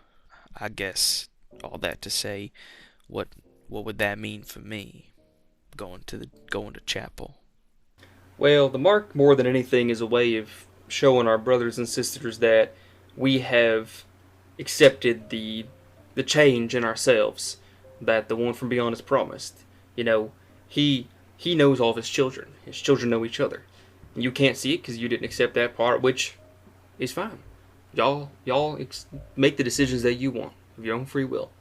I guess all that to say, what would that mean for me, going to chapel? Well, the mark, more than anything, is a way of showing our brothers and sisters that we have accepted the change in ourselves that the One from beyond has promised. You know, he knows all of his children. His children know each other. You can't see it because you didn't accept that part, which is fine. make the decisions that you want of your own free will.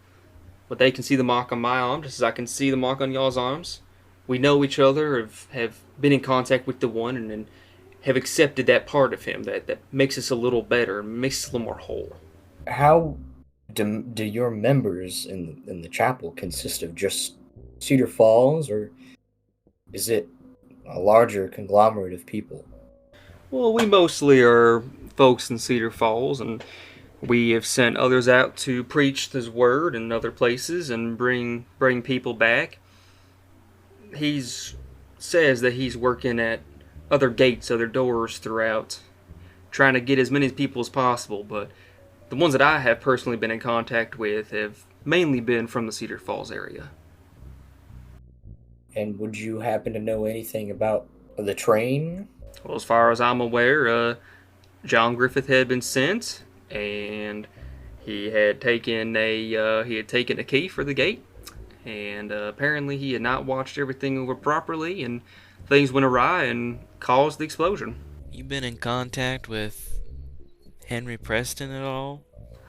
But they can see the mark on my arm just as I can see the mark on y'all's arms. We know each other, have been in contact with the one, and have accepted that part of him that makes us a little better, makes us a little more whole. How do your members in the chapel consist of just Cedar Falls, or is it a larger conglomerate of people? Well, we mostly are folks in Cedar Falls, and we have sent others out to preach his word in other places and bring people back. He says that he's working at other gates, other doors throughout, trying to get as many people as possible, but the ones that I have personally been in contact with have mainly been from the Cedar Falls area. And would you happen to know anything about the train? Well, as far as I'm aware, John Griffith had been sent, and he had taken a key for the gate, and apparently he had not watched everything over properly, and things went awry and caused the explosion. You been in contact with Henry Preston at all?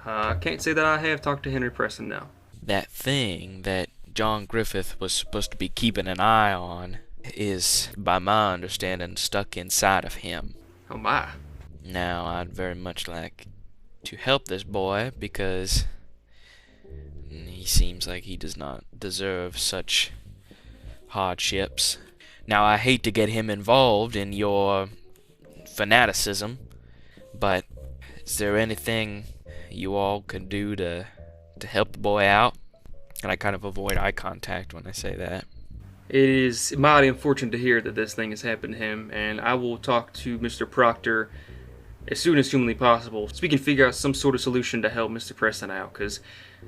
I can't say that I have talked to Henry Preston now. That thing that John Griffith was supposed to be keeping an eye on is, by my understanding, stuck inside of him. Oh my. Now, I'd very much like to help this boy because he seems like he does not deserve such hardships. Now, I hate to get him involved in your fanaticism, but is there anything you all can do to help the boy out? And I kind of avoid eye contact when I say that. It is mighty unfortunate to hear that this thing has happened to him, and I will talk to Mr. Proctor as soon as humanly possible so we can figure out some sort of solution to help Mr. Preston out, because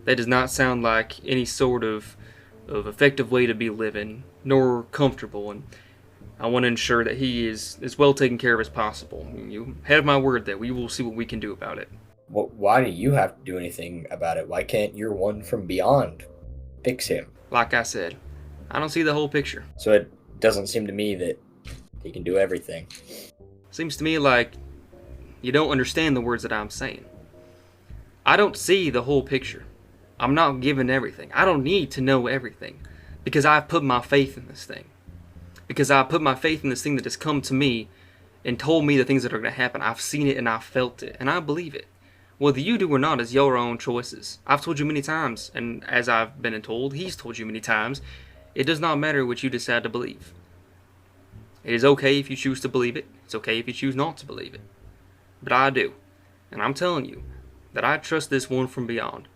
that does not sound like any sort of effective way to be living, nor comfortable, and I want to ensure that he is as well taken care of as possible. You have my word that we will see what we can do about it. Well, why do you have to do anything about it? Why can't your one from beyond fix him? Like I said, I don't see the whole picture. So it doesn't seem to me that he can do everything. Seems to me like you don't understand the words that I'm saying. I don't see the whole picture. I'm not given everything. I don't need to know everything because I've put my faith in this thing. Because I put my faith in this thing that has come to me and told me the things that are going to happen. I've seen it and I've felt it and I believe it. Whether you do or not is your own choices. I've told you many times, and as I've been told, he's told you many times, it does not matter what you decide to believe. It is okay if you choose to believe it. It's okay if you choose not to believe it. But I do. And I'm telling you that I trust this one from beyond.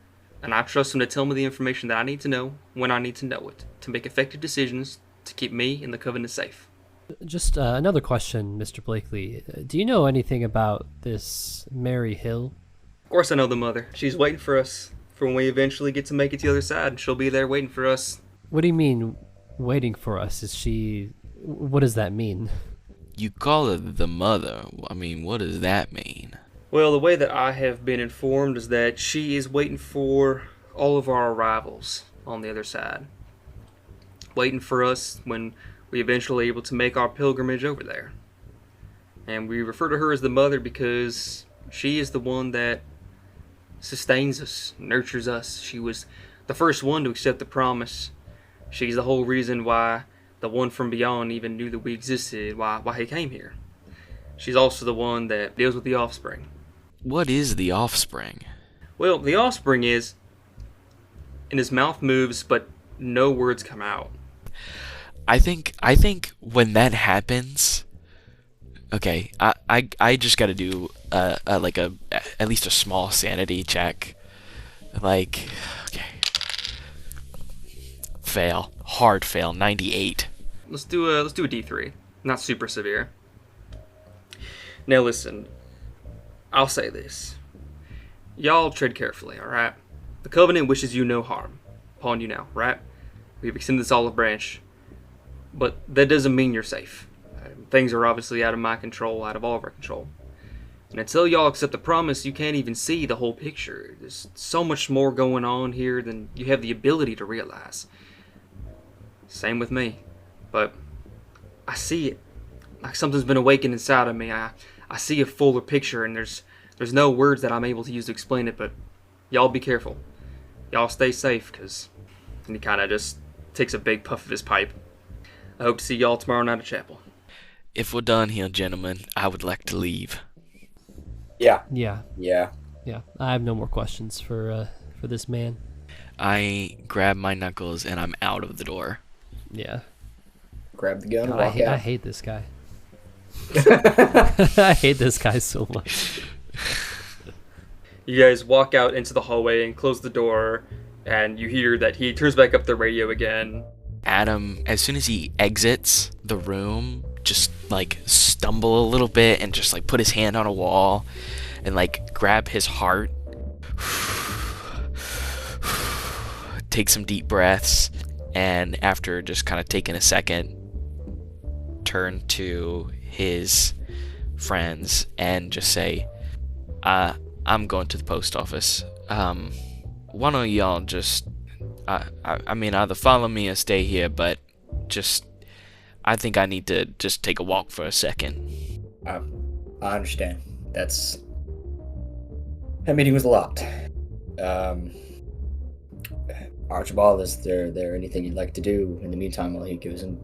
And I trust him to tell me the information that I need to know when I need to know it, to make effective decisions to keep me and the Covenant safe. Just another question, Mr. Blakely. Do you know anything about this Mary Hill? Of course I know the mother. She's waiting for us for when we eventually get to make it to the other side. She'll be there waiting for us. What do you mean, waiting for us? Is she... What does that mean? You call her the mother. I mean, what does that mean? Well, the way that I have been informed is that she is waiting for all of our arrivals on the other side. Waiting for us when we eventually able to make our pilgrimage over there. And we refer to her as the mother because she is the one that sustains us, nurtures us. She was the first one to accept the promise. She's the whole reason why the one from beyond even knew that we existed, why he came here. She's also the one that deals with the offspring. What is the offspring? Well, the offspring is, and his mouth moves, but no words come out. I think when that happens, okay, I just gotta do at least a small sanity check. Like, okay, hard fail, 98. Let's do a D3, not super severe. Now listen, I'll say this: y'all tread carefully, all right? The Covenant wishes you no harm upon you now, right? We've extended this olive branch, but that doesn't mean you're safe. Things are obviously out of my control, out of all of our control. And until y'all accept the promise, you can't even see the whole picture. There's so much more going on here than you have the ability to realize. Same with me. But I see it. Like something's been awakened inside of me. I see a fuller picture, and there's There's no words that I'm able to use to explain it, but y'all be careful. Y'all stay safe, because... And he kind of just takes a big puff of his pipe. I hope to see y'all tomorrow night at chapel. If we're done here, gentlemen, I would like to leave. Yeah. Yeah. Yeah. Yeah. I have no more questions for this man. I grab my knuckles and I'm out of the door. Yeah. Grab the gun and God, walk I out. hate this guy. I hate this guy so much. You guys walk out into the hallway and close the door, and you hear that he turns back up the radio again. Adam, as soon as he exits the room, just like stumble a little bit and just like put his hand on a wall and like grab his heart. Take some deep breaths, and after just kind of taking a second, turn to his friends and just say, I'm going to the post office. Why don't y'all just, I mean, either follow me or stay here, but just, I think I need to just take a walk for a second. I understand. That meeting was a lot. Archibald, is there anything you'd like to do in the meantime while he goes and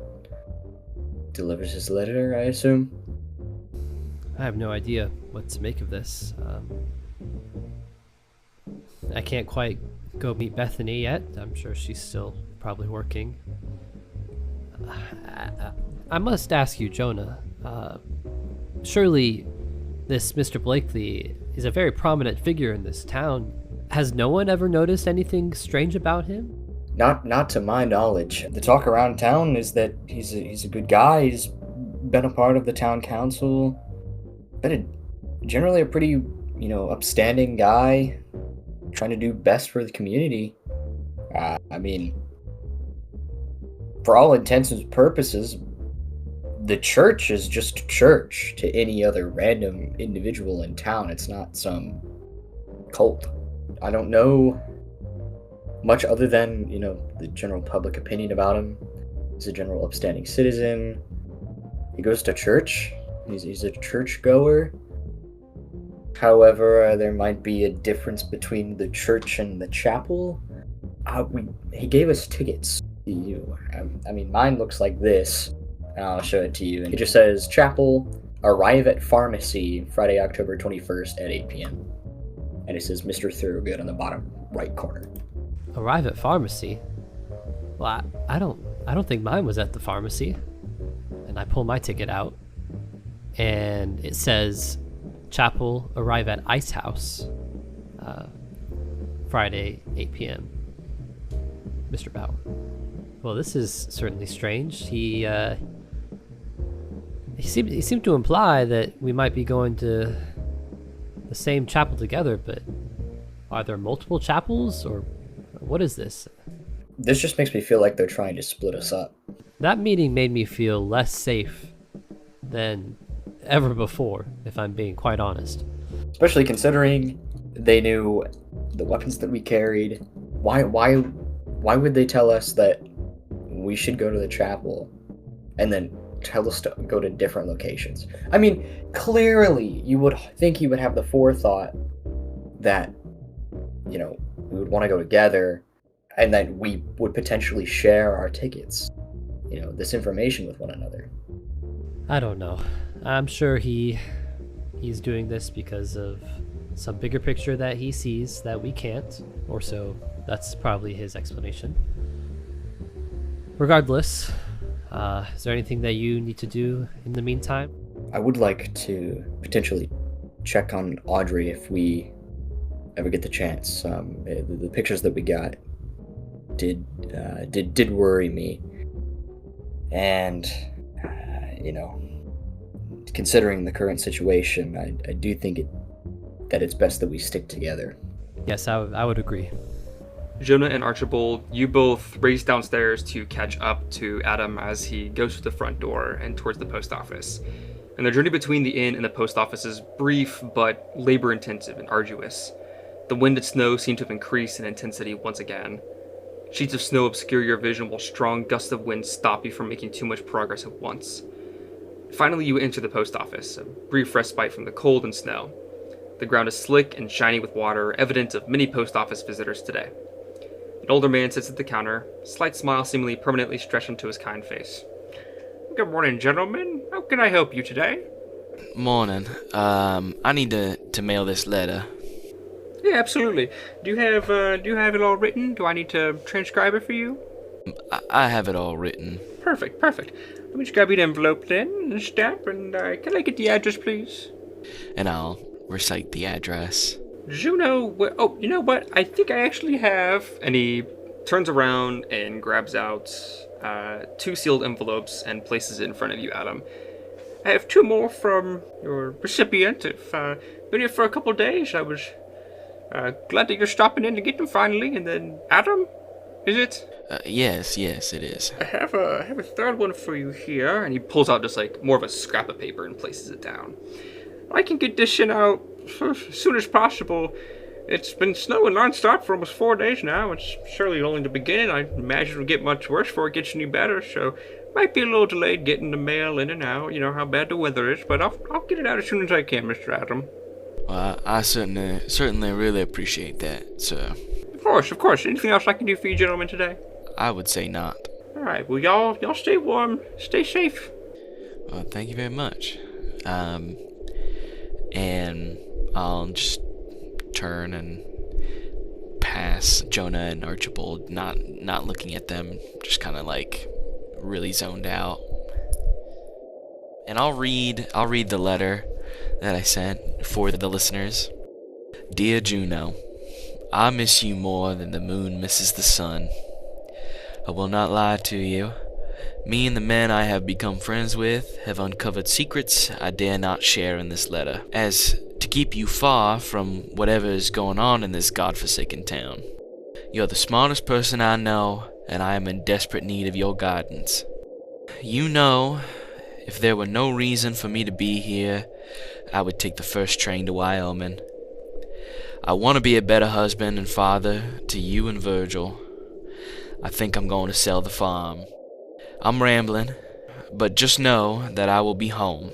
delivers his letter, I assume? I have no idea what to make of this. I can't quite go meet Bethany yet. I'm sure she's still probably working. I must ask you, Jonah. Surely this Mr. Blakely is a very prominent figure in this town. Has no one ever noticed anything strange about him? Not to my knowledge. The talk around town is that he's a good guy. He's been a part of the town council. Generally a pretty, upstanding guy, trying to do best for the community. I mean, for all intents and purposes, the church is just a church to any other random individual in town. It's not some cult. I don't know much other than, the general public opinion about him. He's a general upstanding citizen. He goes to church. He's a churchgoer. However, there might be a difference between the church and the chapel. He gave us tickets to you. I mean, mine looks like this. And I'll show it to you. And it just says, Chapel, arrive at pharmacy, Friday, October 21st at 8 p.m. And it says Mr. Thorogood on the bottom right corner. Arrive at pharmacy? Well, I don't think mine was at the pharmacy. And I pull my ticket out, and it says, Chapel, arrive at Ice House, Friday, 8 p.m. Mr. Bauer. Well, this is certainly strange. He seemed to imply that we might be going to the same chapel together, but are there multiple chapels, or what is this? This just makes me feel like they're trying to split us up. That meeting made me feel less safe than ever before, if I'm being quite honest. Especially considering they knew the weapons that we carried. Why would they tell us that we should go to the chapel and then tell us to go to different locations? I mean, clearly you would think you would have the forethought that, we would want to go together and that we would potentially share our tickets, this information with one another. I don't know. I'm sure he's doing this because of some bigger picture that he sees that we can't, or so that's probably his explanation. Regardless, is there anything that you need to do in the meantime? I would like to potentially check on Audrey if we ever get the chance. The pictures that we got did worry me, and considering the current situation, I do think that it's best that we stick together. Yes, I would agree. Jonah and Archibald, you both race downstairs to catch up to Adam as he goes through the front door and towards the post office. And the journey between the inn and the post office is brief but labor-intensive and arduous. The wind and snow seem to have increased in intensity once again. Sheets of snow obscure your vision while strong gusts of wind stop you from making too much progress at once. Finally, you enter the post office, a brief respite from the cold and snow. The ground is slick and shiny with water, evidence of many post office visitors today. An older man sits at the counter, a slight smile seemingly permanently stretched onto his kind face. Good morning, gentlemen. How can I help you today? Morning. I need to mail this letter. Yeah, absolutely. Do you have it all written? Do I need to transcribe it for you? I have it all written. Perfect. Let me just grab you an envelope then, and a stamp, and can I get the address, please? And I'll recite the address. Juno, oh, you know what? I think I actually have. And he turns around and grabs out 2 sealed envelopes and places it in front of you, Adam. I have 2 more from your recipient. I've been here for a couple days. I was glad that you're stopping in to get them finally. And then, Adam, is it? Yes, it is. I have a 3rd one for you here. And he pulls out just like more of a scrap of paper and places it down. I can get this shit out as soon as possible. It's been snowing nonstop for almost 4 days now. It's surely only the beginning. I imagine it'll get much worse before it gets any better, so might be a little delayed getting the mail in and out. You know how bad the weather is, but I'll get it out as soon as I can, Mr. Adam. Well, I certainly really appreciate that, sir. Of course. Anything else I can do for you gentlemen today? I would say not. All right. Well, y'all stay warm. Stay safe. Well, thank you very much. And I'll just turn and pass Jonah and Archibald, not looking at them, just kind of like really zoned out. And I'll read the letter that I sent for the listeners. Dear Juno, I miss you more than the moon misses the sun. I will not lie to you. Me and the men I have become friends with have uncovered secrets I dare not share in this letter, as to keep you far from whatever is going on in this godforsaken town. You're the smartest person I know, and I am in desperate need of your guidance. You know, if there were no reason for me to be here, I would take the first train to Wyoming. I want to be a better husband and father to you and Virgil. I think I'm going to sell the farm. I'm rambling, but just know that I will be home.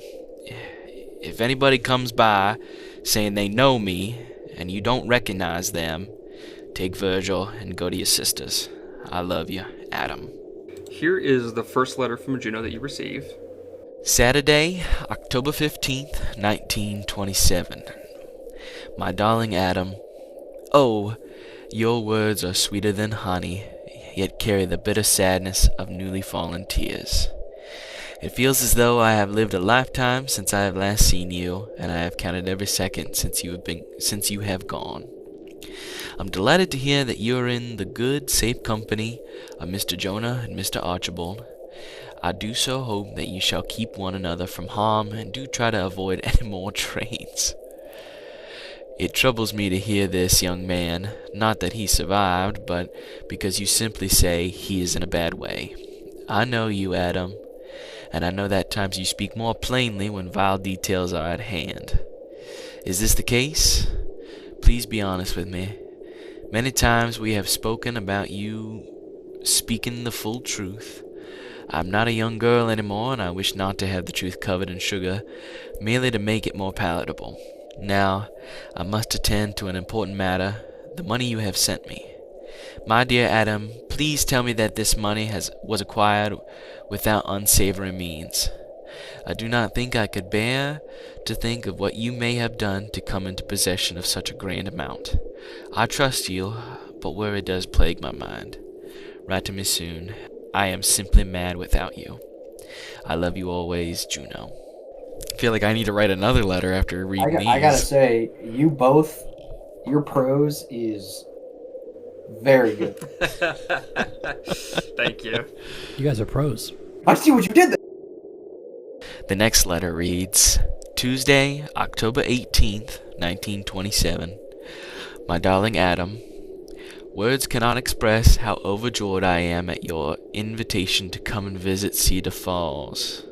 If anybody comes by saying they know me and you don't recognize them, take Virgil and go to your sisters. I love you, Adam. Here is the first letter from Juno that you received. Saturday, October 15th, 1927. My darling Adam, oh, your words are sweeter than honey, yet carry the bitter sadness of newly fallen tears. It feels as though I have lived a lifetime since I have last seen you, and I have counted every second since you have gone. I'm delighted to hear that you are in the good, safe company of Mr. Jonah and Mr. Archibald. I do so hope that you shall keep one another from harm, and do try to avoid any more trains. It troubles me to hear this, young man, not that he survived, but because you simply say he is in a bad way. I know you, Adam, and I know that times you speak more plainly when vile details are at hand. Is this the case? Please be honest with me. Many times we have spoken about you speaking the full truth. I'm not a young girl anymore, and I wish not to have the truth covered in sugar, merely to make it more palatable. Now, I must attend to an important matter, the money you have sent me. My dear Adam, please tell me that this money was acquired without unsavory means. I do not think I could bear to think of what you may have done to come into possession of such a grand amount. I trust you, but worry does plague my mind. Write to me soon. I am simply mad without you. I love you always, Juno. I feel like I need to write another letter after reading these. I gotta say, your prose is very good. Thank you. You guys are pros. I see what you did there. The next letter reads, Tuesday, October 18th, 1927. My darling Adam, words cannot express how overjoyed I am at your invitation to come and visit Cedar Falls.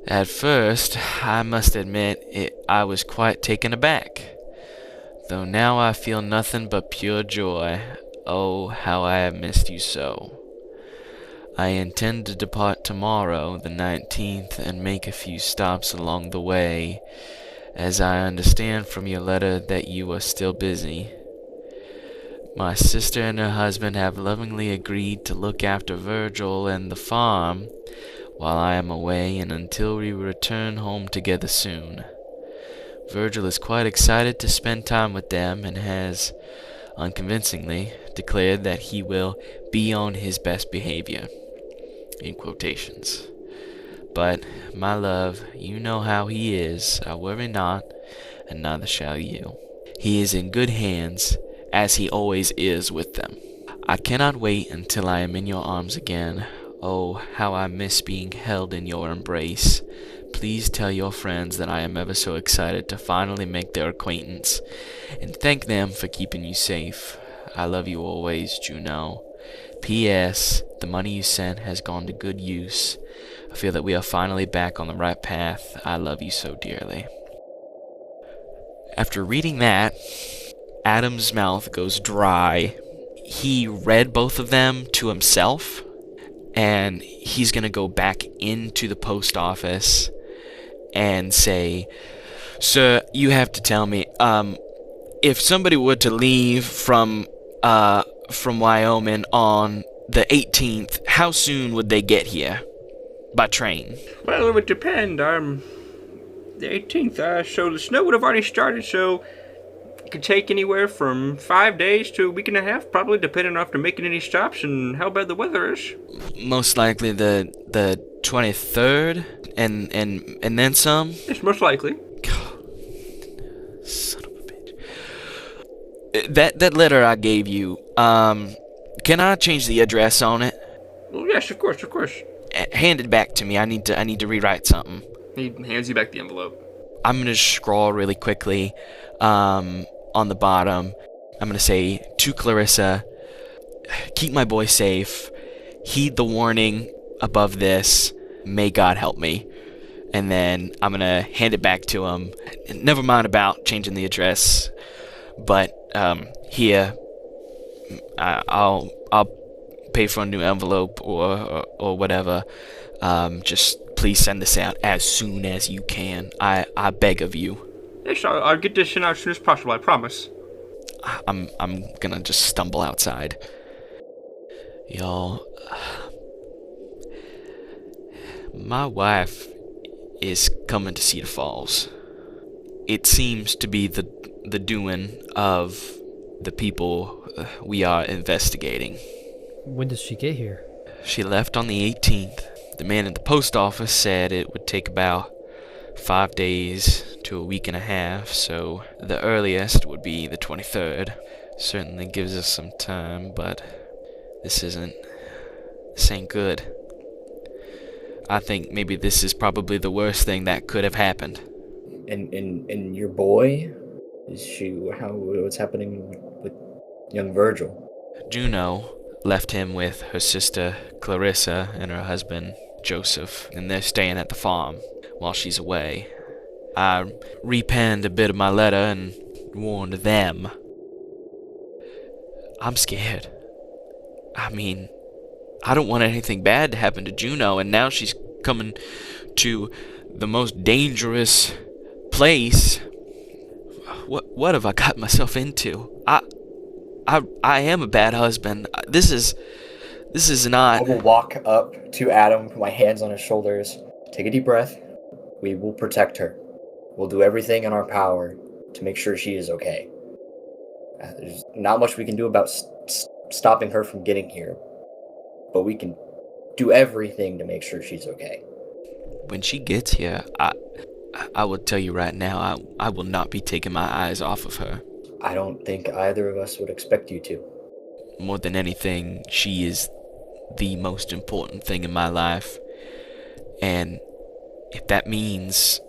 At first, I must admit, I was quite taken aback, though now I feel nothing but pure joy. Oh, how I have missed you so. I intend to depart tomorrow, the 19th, and make a few stops along the way, as I understand from your letter that you are still busy. My sister and her husband have lovingly agreed to look after Virgil and the farm while I am away and until we return home together soon. Virgil is quite excited to spend time with them and has, unconvincingly, declared that he will be on his best behavior, in quotations. But, my love, you know how he is. I worry not, and neither shall you. He is in good hands, as he always is with them. I cannot wait until I am in your arms again. Oh, how I miss being held in your embrace. Please tell your friends that I am ever so excited to finally make their acquaintance, and thank them for keeping you safe. I love you always, Juno. P.S. The money you sent has gone to good use. I feel that we are finally back on the right path. I love you so dearly. After reading that, Adam's mouth goes dry. He read both of them to himself, and he's going to go back into the post office and say, Sir, you have to tell me, if somebody were to leave from Wyoming on the 18th, how soon would they get here? By train? Well, it would depend. The 18th, so the snow would have already started, so it could take anywhere from 5 days to a week and a half, probably, depending on if they're making any stops and how bad the weather is. Most likely the 23rd, and then some? It's most likely. Son of a bitch. That letter I gave you, can I change the address on it? Well, yes, of course. Hand it back to me. I need to rewrite something. He hands you back the envelope. I'm gonna scrawl really quickly on the bottom. I'm gonna say, to Clarissa, keep my boy safe. Heed the warning above this. May God help me. And then I'm gonna hand it back to him. Never mind about changing the address, but here, I'll pay for a new envelope or whatever. Just please send this out as soon as you can. I beg of you. Yes, I'll get this in out as soon as possible, I promise. I'm gonna just stumble outside. Y'all, my wife is coming to Cedar Falls. It seems to be the doing of the people we are investigating. When does she get here? She left on the 18th. The man at the post office said it would take about 5 days to a week and a half, so the earliest would be the 23rd. Certainly gives us some time, but this ain't good. I think maybe this is probably the worst thing that could have happened. And your boy? What's happening with young Virgil? Juno left him with her sister Clarissa and her husband Joseph, and they're staying at the farm while she's away. I repenned a bit of my letter and warned them. I'm scared. I mean, I don't want anything bad to happen to Juno, and now she's coming to the most dangerous place. What have I got myself into? I am a bad husband. This is not... I will walk up to Adam, put my hands on his shoulders, take a deep breath. We will protect her. We'll do everything in our power to make sure she is okay. There's not much we can do about stopping her from getting here, but we can do everything to make sure she's okay. When she gets here, I will tell you right now, I will not be taking my eyes off of her. I don't think either of us would expect you to. More than anything, she is the most important thing in my life. And if that means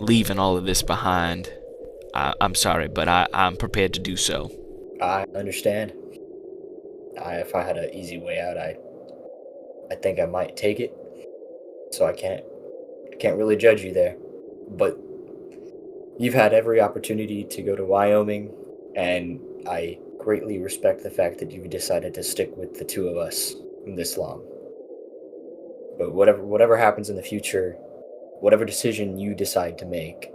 leaving all of this behind, I'm sorry, but I'm prepared to do so. I understand. If I had an easy way out, I think I might take it. So I can't really judge you there. But you've had every opportunity to go to Wyoming, and I greatly respect the fact that you've decided to stick with the two of us this long. But whatever happens in the future, whatever decision you decide to make,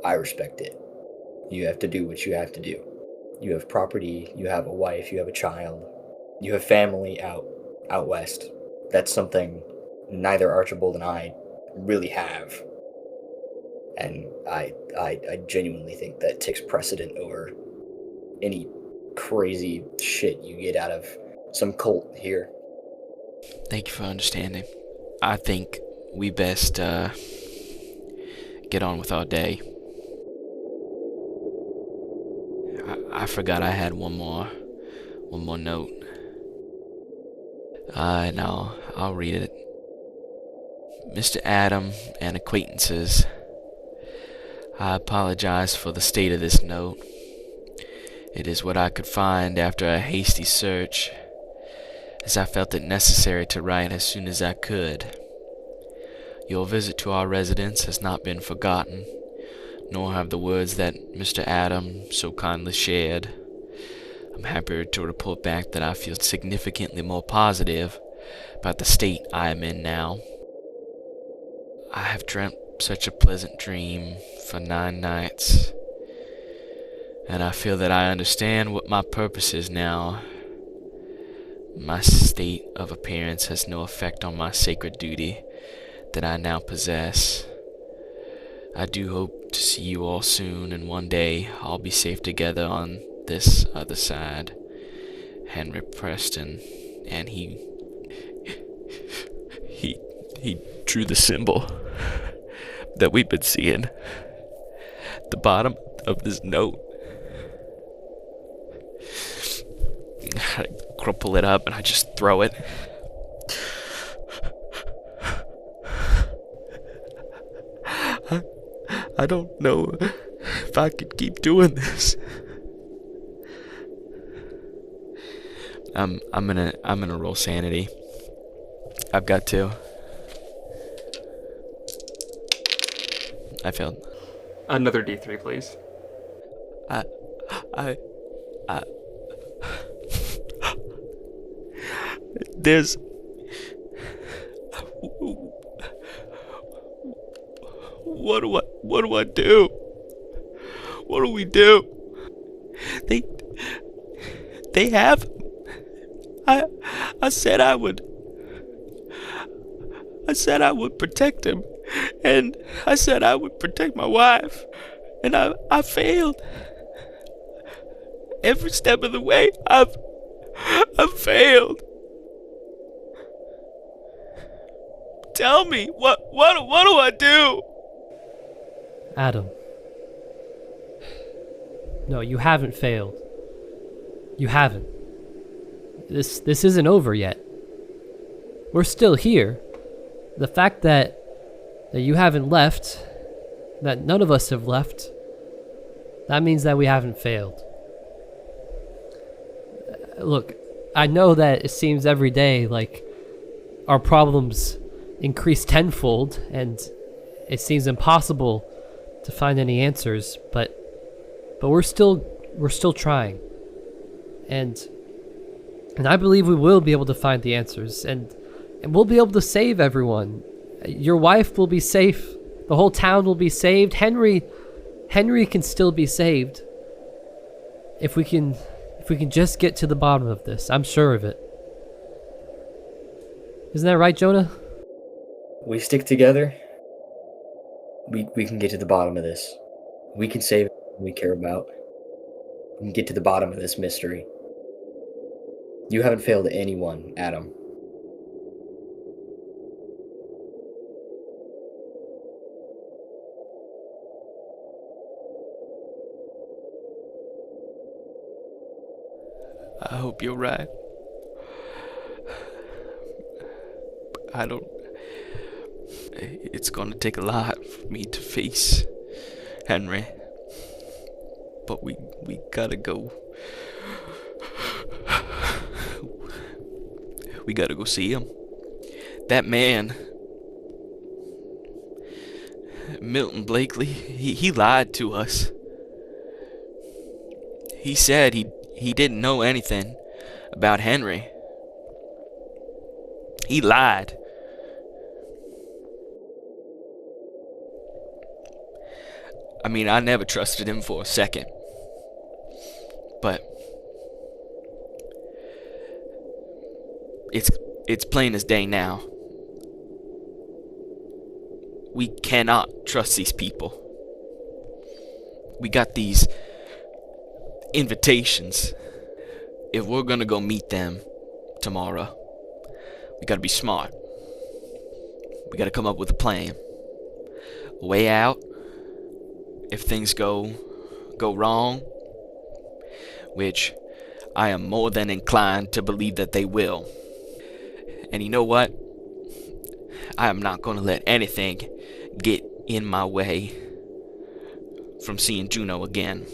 I respect it. You have to do what you have to do. You have property, you have a wife, you have a child, you have family out west. That's something neither Archibald and I really have. And I genuinely think that takes precedent over any crazy shit you get out of some cult here. Thank you for understanding. I think we best get on with our day. I forgot I had one more note. No, I'll read it. Mr. Adam and acquaintances, I apologize for the state of this note. It is what I could find after a hasty search, as I felt it necessary to write as soon as I could. Your visit to our residence has not been forgotten, nor have the words that Mr. Adam so kindly shared. I'm happy to report back that I feel significantly more positive about the state I am in now. I have dreamt such a pleasant dream for 9 nights, and I feel that I understand what my purpose is now. My state of appearance has no effect on my sacred duty that I now possess. I do hope to see you all soon, and one day I'll be safe together on this other side. Henry Preston. And he drew the symbol that we've been seeing at the bottom of this note. I crumple it up and I just throw it. I don't know if I could keep doing this. I'm gonna roll sanity. I've got to. I failed. Another D3, please. There's... What do I do? What do we do? They have... I said I would protect him, and I said I would protect my wife, and I failed. Every step of the way, I've failed. Tell me, what do I do? Adam. No, you haven't failed. You haven't. This isn't over yet. We're still here. The fact that you haven't left, that none of us have left, that means that we haven't failed. Look, I know that it seems every day like our problems increase tenfold, and it seems impossible to find any answers, but we're still trying. And I believe we will be able to find the answers, and we'll be able to save everyone. Your wife will be safe. The whole town will be saved. Henry can still be saved. If we can just get to the bottom of this, I'm sure of it. Isn't that right, Jonah? We stick together. We can get to the bottom of this. We can save what we care about. We can get to the bottom of this mystery. You haven't failed anyone, Adam. I hope you're right. It's gonna take a lot for me to face Henry. But we gotta go. We gotta go see him. That man, Milton Blakely, he lied to us. He said he didn't know anything about Henry. He lied. I mean, I never trusted him for a second. But it's plain as day now. We cannot trust these people. We got these invitations. If we're gonna go meet them tomorrow, we gotta be smart. We gotta come up with a plan. A way out if things go wrong, which I am more than inclined to believe that they will. And you know what? I am not gonna let anything get in my way from seeing Juno again.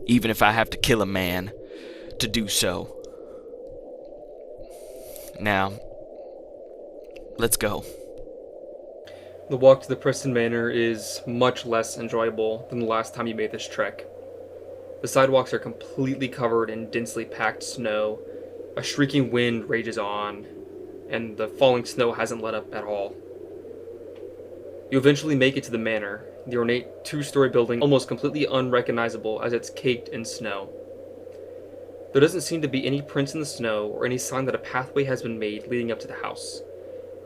Even if I have to kill a man to do so. Now, let's go. The walk to the Preston Manor is much less enjoyable than the last time you made this trek. The sidewalks are completely covered in densely packed snow, a shrieking wind rages on, and the falling snow hasn't let up at all. You eventually make it to the manor, the ornate two-story building almost completely unrecognizable as it's caked in snow. There doesn't seem to be any prints in the snow or any sign that a pathway has been made leading up to the house.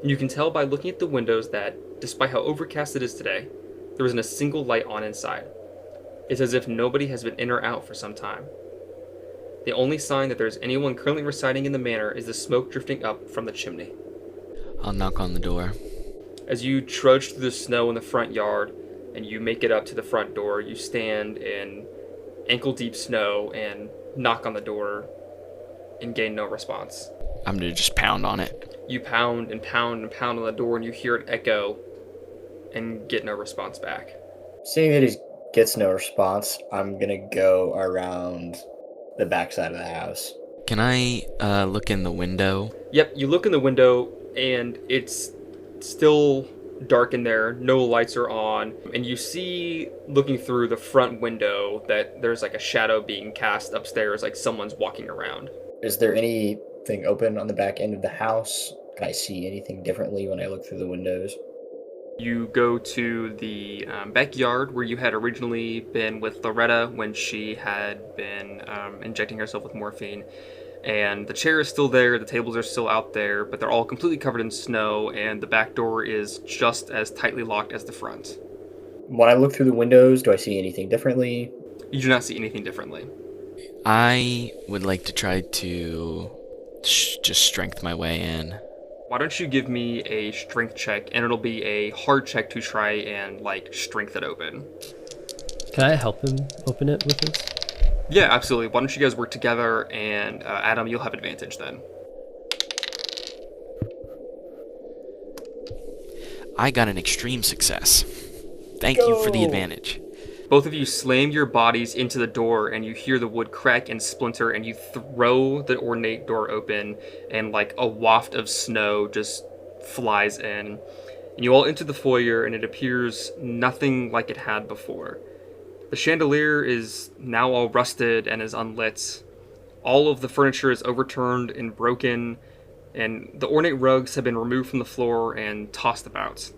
And you can tell by looking at the windows that, despite how overcast it is today, there isn't a single light on inside. It's as if nobody has been in or out for some time. The only sign that there's anyone currently residing in the manor is the smoke drifting up from the chimney. I'll knock on the door. As you trudge through the snow in the front yard and you make it up to the front door, you stand in ankle-deep snow and knock on the door and gain no response. I'm gonna just pound on it. You pound and pound and pound on the door and you hear it echo and get no response back. Seeing that he gets no response, I'm gonna go around the backside of the house. Can I look in the window? Yep, you look in the window and it's still dark in there, no lights are on, and you see, looking through the front window, that there's like a shadow being cast upstairs, like someone's walking around. Is there anything open on the back end of the house? Can I see anything differently when I look through the windows? You go to the backyard where you had originally been with Loretta when she had been injecting herself with morphine. And the chair is still there, the tables are still out there, but they're all completely covered in snow, and the back door is just as tightly locked as the front. When I look through the windows, do I see anything differently? You do not see anything differently. I would like to try to just strength my way in. Why don't you give me a strength check, and it'll be a hard check to try and, strength it open. Can I help him open it with this? Yeah, absolutely. Why don't you guys work together, and Adam, you'll have advantage then. I got an extreme success. Thank you for the advantage. Both of you slam your bodies into the door, and you hear the wood crack and splinter, and you throw the ornate door open, and a waft of snow just flies in. And you all enter the foyer, and it appears nothing like it had before. The chandelier is now all rusted and is unlit. All of the furniture is overturned and broken, and the ornate rugs have been removed from the floor and tossed about.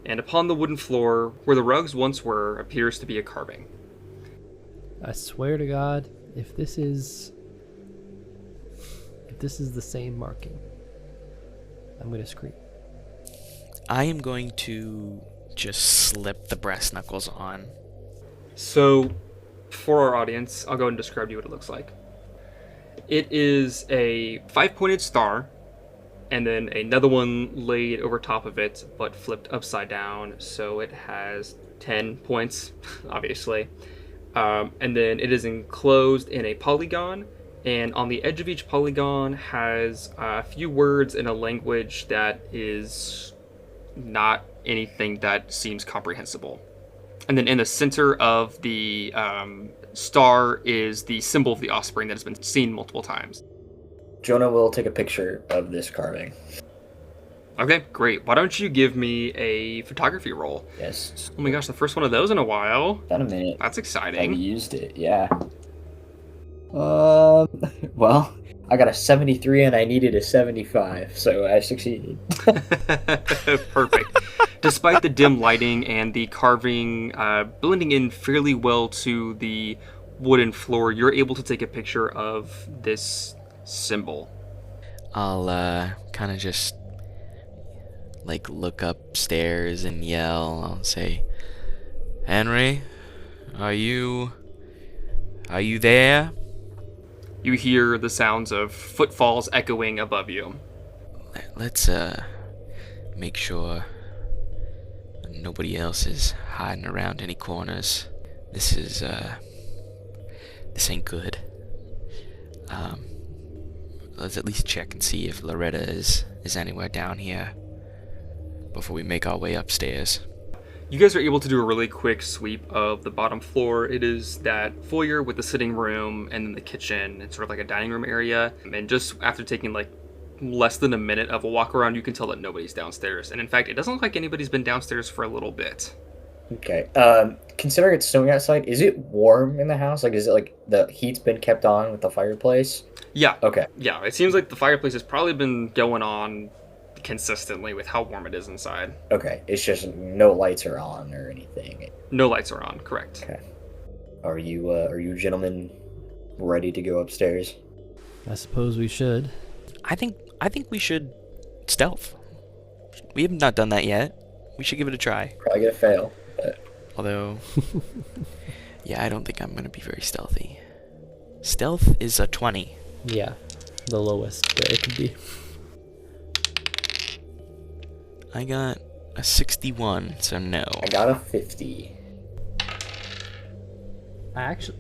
And upon the wooden floor, where the rugs once were, appears to be a carving. I swear to God, if this is the same marking, I'm gonna scream. I am going to just slip the brass knuckles on. So, for our audience, I'll go ahead and describe to you what it looks like. It is a 5-pointed star, and then another one laid over top of it, but flipped upside down, so it has 10 points, obviously. And then it is enclosed in a polygon, and on the edge of each polygon has a few words in a language that is not anything that seems comprehensible. And then in the center of the star is the symbol of the offspring that has been seen multiple times. Jonah will take a picture of this carving. Okay, great. Why don't you give me a photography roll? Yes. Oh my gosh, the first one of those in a while. Been a minute. That's I exciting. used it, yeah. Well, I got a 73 and I needed a 75, so I succeeded. Perfect. Despite the dim lighting and the carving blending in fairly well to the wooden floor, you're able to take a picture of this symbol. I'll kind of just like look upstairs and yell. I'll say, "Henry, are you there?" You hear the sounds of footfalls echoing above you. Let's make sure nobody else is hiding around any corners. This ain't good. Let's at least check and see if Loretta is anywhere down here before we make our way upstairs. You guys are able to do a really quick sweep of the bottom floor. It is that foyer with the sitting room and then the kitchen. It's sort of like a dining room area. And just after taking like less than a minute of a walk around, you can tell that nobody's downstairs. And in fact, it doesn't look like anybody's been downstairs for a little bit. Okay. Considering it's snowing outside, is it warm in the house? Like, is it like the heat's been kept on with the fireplace? Yeah. Okay. Yeah, it seems like the fireplace has probably been going on consistently with how warm it is inside. Okay. It's just no lights are on or anything. No lights are on, correct. Okay. Are you gentlemen ready to go upstairs? I suppose we should. I think we should stealth. We have not done that yet. We should give it a try. Probably gonna fail, but Although, yeah, I don't think I'm gonna be very stealthy. Stealth is a 20. Yeah, the lowest that it could be. I got a 61, so no. I got a 50. I actually...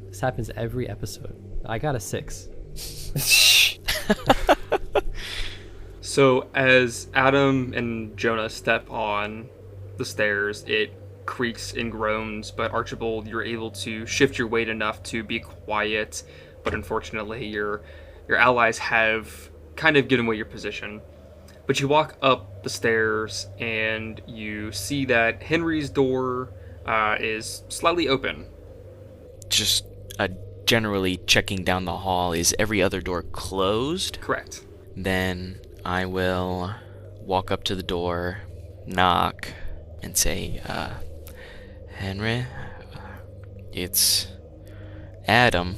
This happens every episode. I got a 6. So as Adam and Jonah step on the stairs, it creaks and groans, but Archibald, you're able to shift your weight enough to be quiet, but unfortunately your allies have kind of given away your position. But you walk up the stairs and you see that Henry's door is slightly open. Just generally checking down the hall. Is every other door closed? Correct. Then I will walk up to the door, knock, and say, Henry, it's Adam.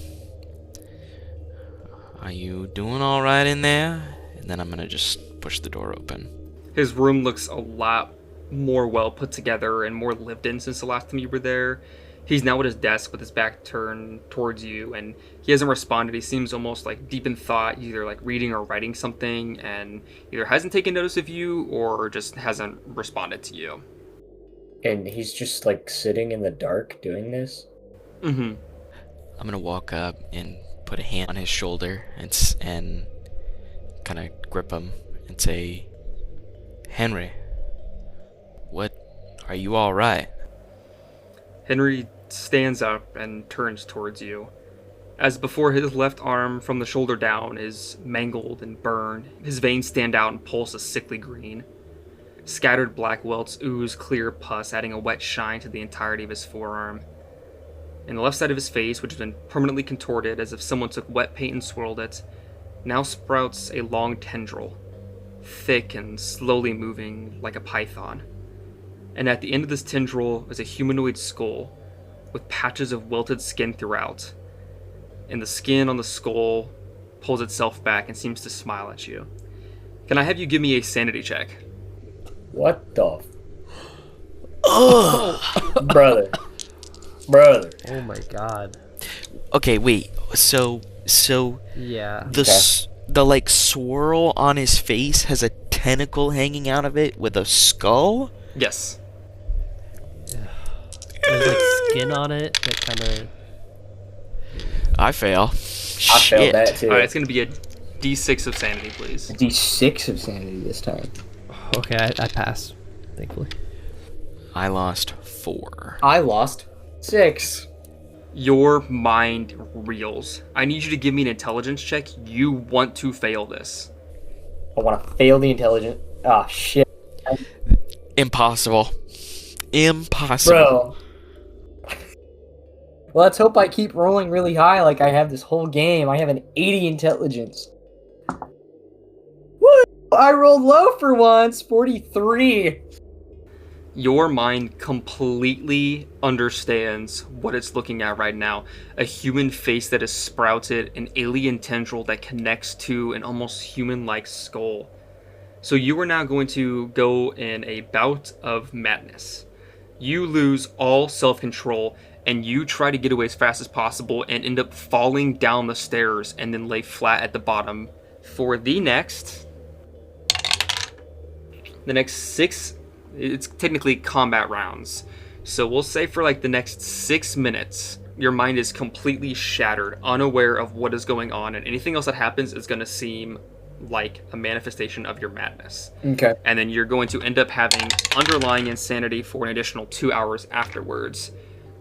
Are you doing all right in there? And then I'm gonna just push the door open. His room looks a lot more well put together and more lived in since the last time you were there. He's now at his desk with his back turned towards you, and he hasn't responded. He seems almost like deep in thought, either like reading or writing something, and either hasn't taken notice of you or just hasn't responded to you. And he's just like sitting in the dark doing this? Mm-hmm. I'm gonna walk up and put a hand on his shoulder and kind of grip him and say, Henry, what, are you all right? Henry stands up and turns towards you. As before, his left arm from the shoulder down is mangled and burned. His veins stand out and pulse a sickly green. Scattered black welts ooze clear pus, adding a wet shine to the entirety of his forearm. In the left side of his face, which has been permanently contorted as if someone took wet paint and swirled it, now sprouts a long tendril, thick and slowly moving like a python. And at the end of this tendril is a humanoid skull with patches of wilted skin throughout. And the skin on the skull pulls itself back and seems to smile at you. Can I have you give me a sanity check? What the Brother. Oh my god. Okay, wait. So Yeah. the like swirl on his face has a tentacle hanging out of it with a skull? Yes. There's like skin on it that kind of... I fail. I failed that too. Alright, it's going to be a d6 of sanity, please. D6 of sanity this time. Okay, I pass, thankfully. I lost 4. I lost 6. Your mind reels. I need you to give me an intelligence check. You want to fail this. I want to fail the intelligent. Ah, shit. Impossible. Impossible. Bro. Well, let's hope I keep rolling really high like I have this whole game. I have an 80 intelligence. Woo! I rolled low for once, 43. Your mind completely understands what it's looking at right now. A human face that is sprouted, an alien tendril that connects to an almost human-like skull. So you are now going to go in a bout of madness. You lose all self-control, and you try to get away as fast as possible and end up falling down the stairs and then lay flat at the bottom for the next 6, it's technically combat rounds. So we'll say for like the next 6 minutes, your mind is completely shattered, unaware of what is going on, and anything else that happens is going to seem like a manifestation of your madness. Okay. And then you're going to end up having underlying insanity for an additional 2 hours afterwards,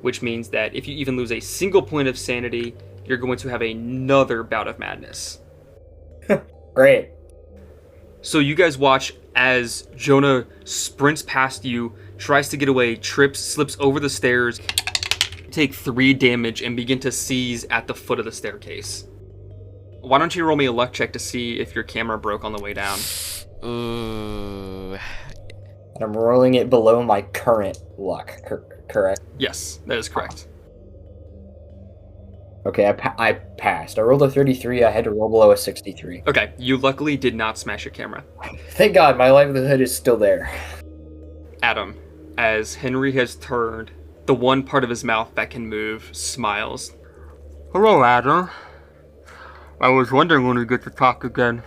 which means that if you even lose a single point of sanity, you're going to have another bout of madness. Great. So you guys watch as Jonah sprints past you, tries to get away, trips, slips over the stairs, take 3 damage, and begin to seize at the foot of the staircase. Why don't you roll me a luck check to see if your camera broke on the way down? Ooh. And I'm rolling it below my current luck, correct? Yes, that is correct. Okay, I passed. I rolled a 33. I had to roll below a 63. Okay, you luckily did not smash your camera. Thank God, my livelihood is still there. Adam, as Henry has turned, the one part of his mouth that can move smiles. Hello, Adam. I was wondering when we get to talk again.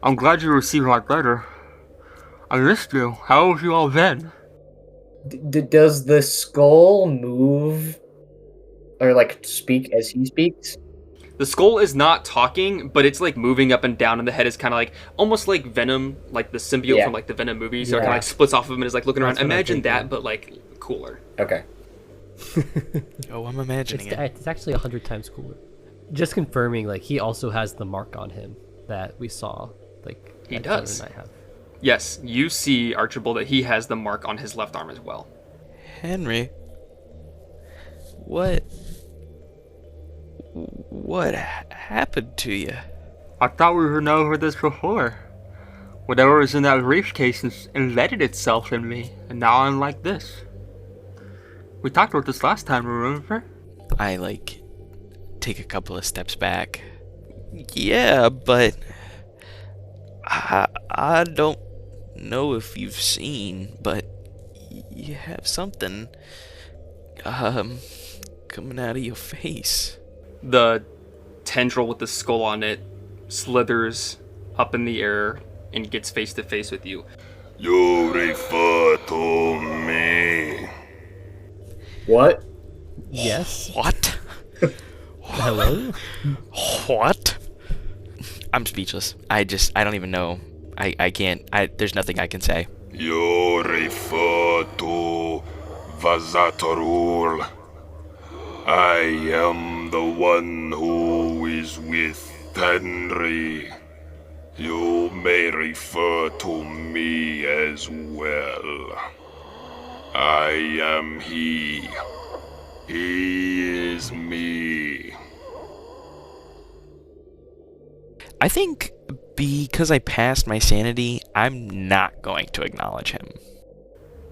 I'm glad you received my letter. I missed you. How have you all been? Does the skull move or like speak as he speaks? The skull is not talking, but it's like moving up and down, and the head is kind of like almost like Venom, like the symbiote from like the Venom movies. So it kind of like splits off of him and is like looking around. Imagine that, but like cooler. Okay. Oh, I'm imagining it. It's actually 100 times cooler. Just confirming, like, he also has the mark on him that we saw. Like, he that Tyler does. and I have. Yes, you see, Archibald, that he has the mark on his left arm as well. Henry, what happened to you? I thought we were over this before. Whatever was in that briefcase embedded itself in me, and now I'm like this. We talked about this last time, remember? I, take a couple of steps back. Yeah, but I don't know if you've seen, but you have something coming out of your face. The tendril with the skull on it slithers up in the air and gets face to face with you. You refer to me. What? Yes. What? Hello? What? I'm speechless. I don't even know. I can't. There's nothing I can say. You refer to Vazatorul. I am the one who is with Henry. You may refer to me as well. I am he. He is me. I think because I passed my sanity, I'm not going to acknowledge him.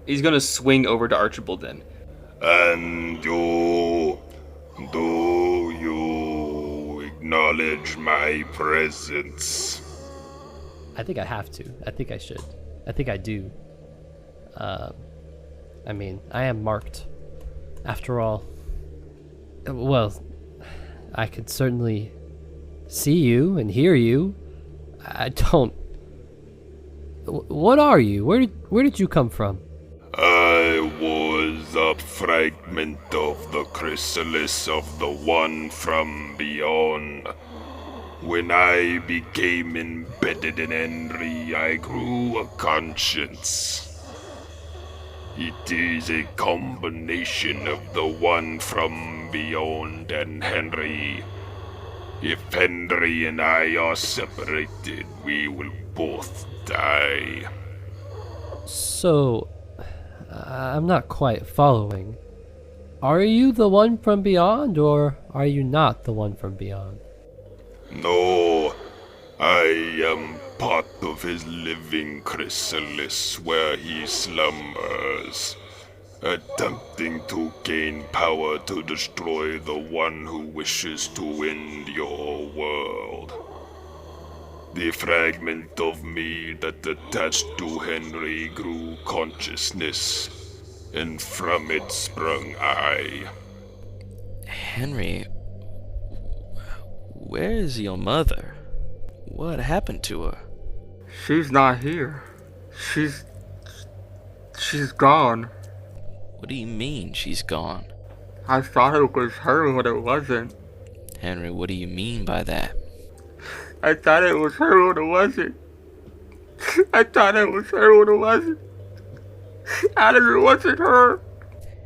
He's gonna swing over to Archibald then. And do you acknowledge my presence? I think I have to. I think I should. I think I do. I mean, I am marked. After all. Well, I could certainly see you and hear you. I don't... What are you? Where did you come from? I was a fragment of the chrysalis of the one from beyond. When I became embedded in Henry, I grew a conscience. It is a combination of the one from beyond and Henry. If Henry and I are separated, we will both die. So, I'm not quite following. Are you the one from beyond, or are you not the one from beyond? No, I am part of his living chrysalis where he slumbers, attempting to gain power to destroy the one who wishes to end your world. The fragment of me that attached to Henry grew consciousness, and from it sprung I. Henry, where is your mother? What happened to her? She's not here. She's gone. What do you mean she's gone? I thought it was her, but it wasn't. Henry, what do you mean by that? I thought it was her, but it wasn't. I thought it was her, but it wasn't. Adam, it wasn't her.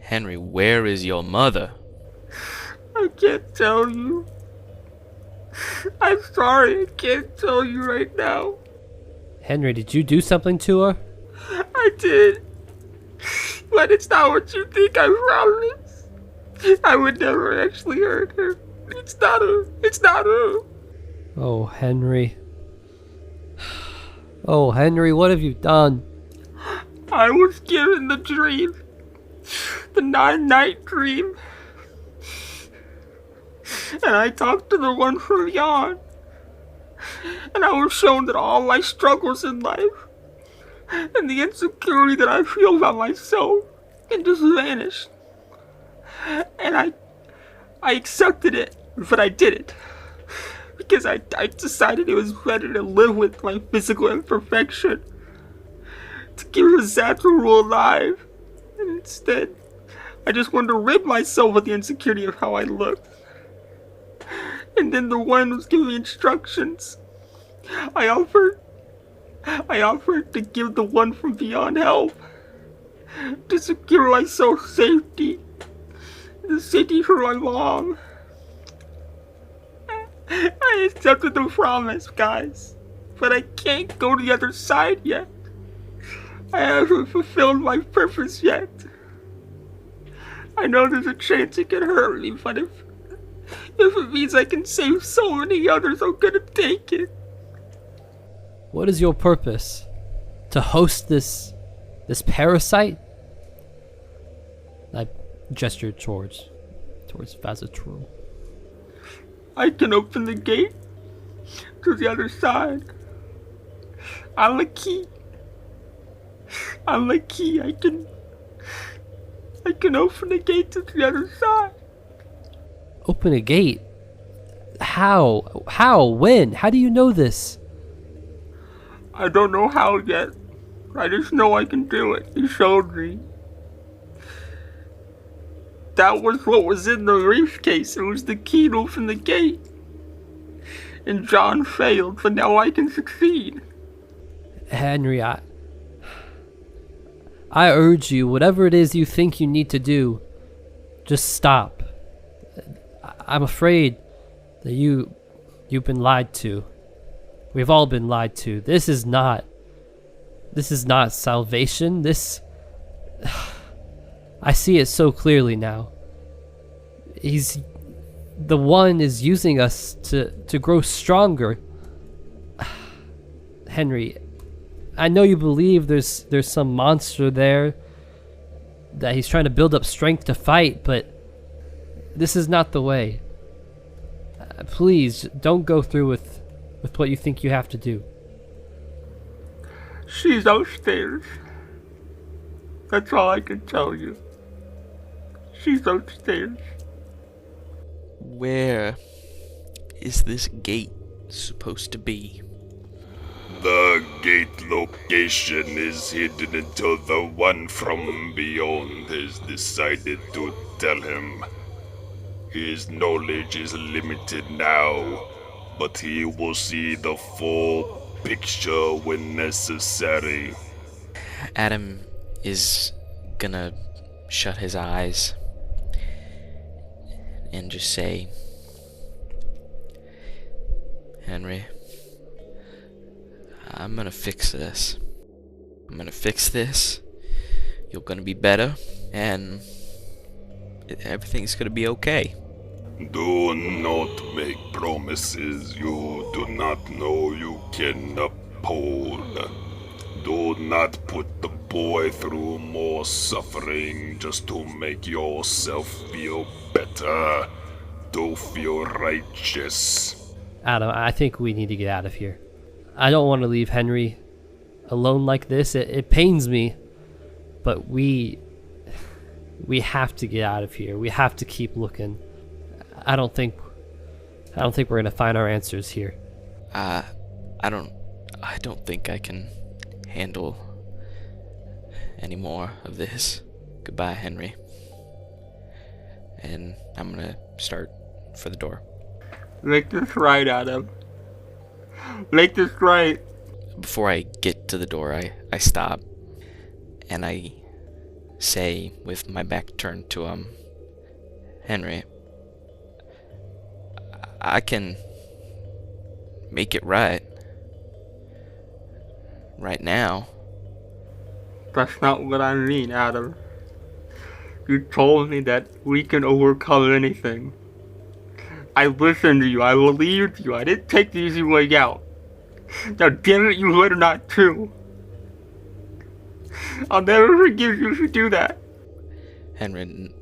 Henry, where is your mother? I can't tell you. I'm sorry, I can't tell you right now. Henry, did you do something to her? I did. But it's not what you think, I promise. I would never actually hurt her. It's not her. It's not her. Oh, Henry. Oh, Henry, what have you done? I was given the dream. The 9-night dream. And I talked to the one from beyond. And I was shown that all my struggles in life and the insecurity that I feel about myself can just vanish. And I accepted it, but I didn't. Because I decided it was better to live with my physical imperfection, to keep Zatharul alive. And instead, I just wanted to rid myself of the insecurity of how I looked. And then the one was giving me instructions. I offered to give the one from beyond help, to secure myself safety, the city for my mom. I accepted the promise, guys, but I can't go to the other side yet. I haven't fulfilled my purpose yet. I know there's a chance it could hurt me, but if it means I can save so many others, I'm gonna take it. What is your purpose? To host this parasite? I gestured towards Vazatrul. I can open the gate to the other side. I'm the key. I can open the gate to the other side. Open a gate? How? How? When? How do you know this? I don't know how yet. I just know I can do it. He showed me. That was what was in the briefcase. It was the key to open the gate. And John failed, but now I can succeed. Henry, I urge you, whatever it is you think you need to do, just stop. I'm afraid that you've been lied to. We've all been lied to. This is not salvation. I see it so clearly now. The one is using us to grow stronger. Henry, I know you believe there's some monster there that he's trying to build up strength to fight, but this is not the way. Please don't go through with what you think you have to do. She's upstairs. That's all I can tell you. She's upstairs. Where is this gate supposed to be? The gate location is hidden until the one from beyond has decided to tell him. His knowledge is limited now, but he will see the full picture when necessary. Adam is gonna shut his eyes and just say, Henry, I'm gonna fix this. You're gonna be better, and everything's gonna be okay. Do not make promises you do not know you can uphold. Do not put the boy through more suffering just to make yourself feel better. Do feel righteous. Adam, I think we need to get out of here. I don't want to leave Henry alone like this. It pains me, but we have to get out of here. We have to keep looking. I don't think we're gonna find our answers here. I don't think I can handle any more of this. Goodbye, Henry. And I'm gonna start for the door. Make this right, Adam. Make this right. Before I get to the door, I stop and I say with my back turned to him, Henry, I can make it right now. That's not what I mean, Adam. You told me that we can overcome anything. I listened to you, I believed you, I didn't take the easy way out. Now damn it, you better not too. I'll never forgive you if you do that. Henry,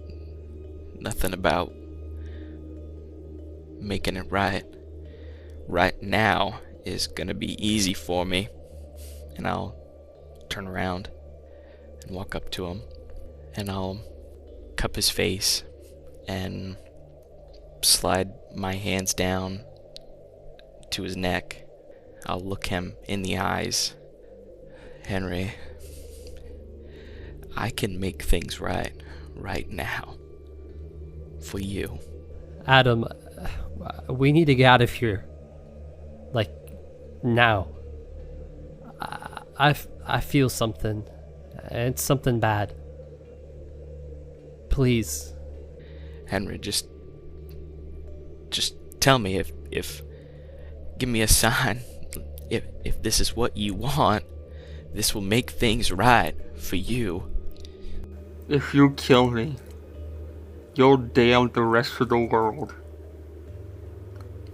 nothing about making it right now is gonna be easy for me. And I'll turn around and walk up to him and I'll cup his face and slide my hands down to his neck. I'll look him in the eyes. Henry, I can make things right now for you. Adam, we need to get out of here. Like, now. I feel something. It's something bad. Please. Henry, just tell me if give me a sign. If this is what you want, this will make things right for you. If you kill me, you'll damn the rest of the world.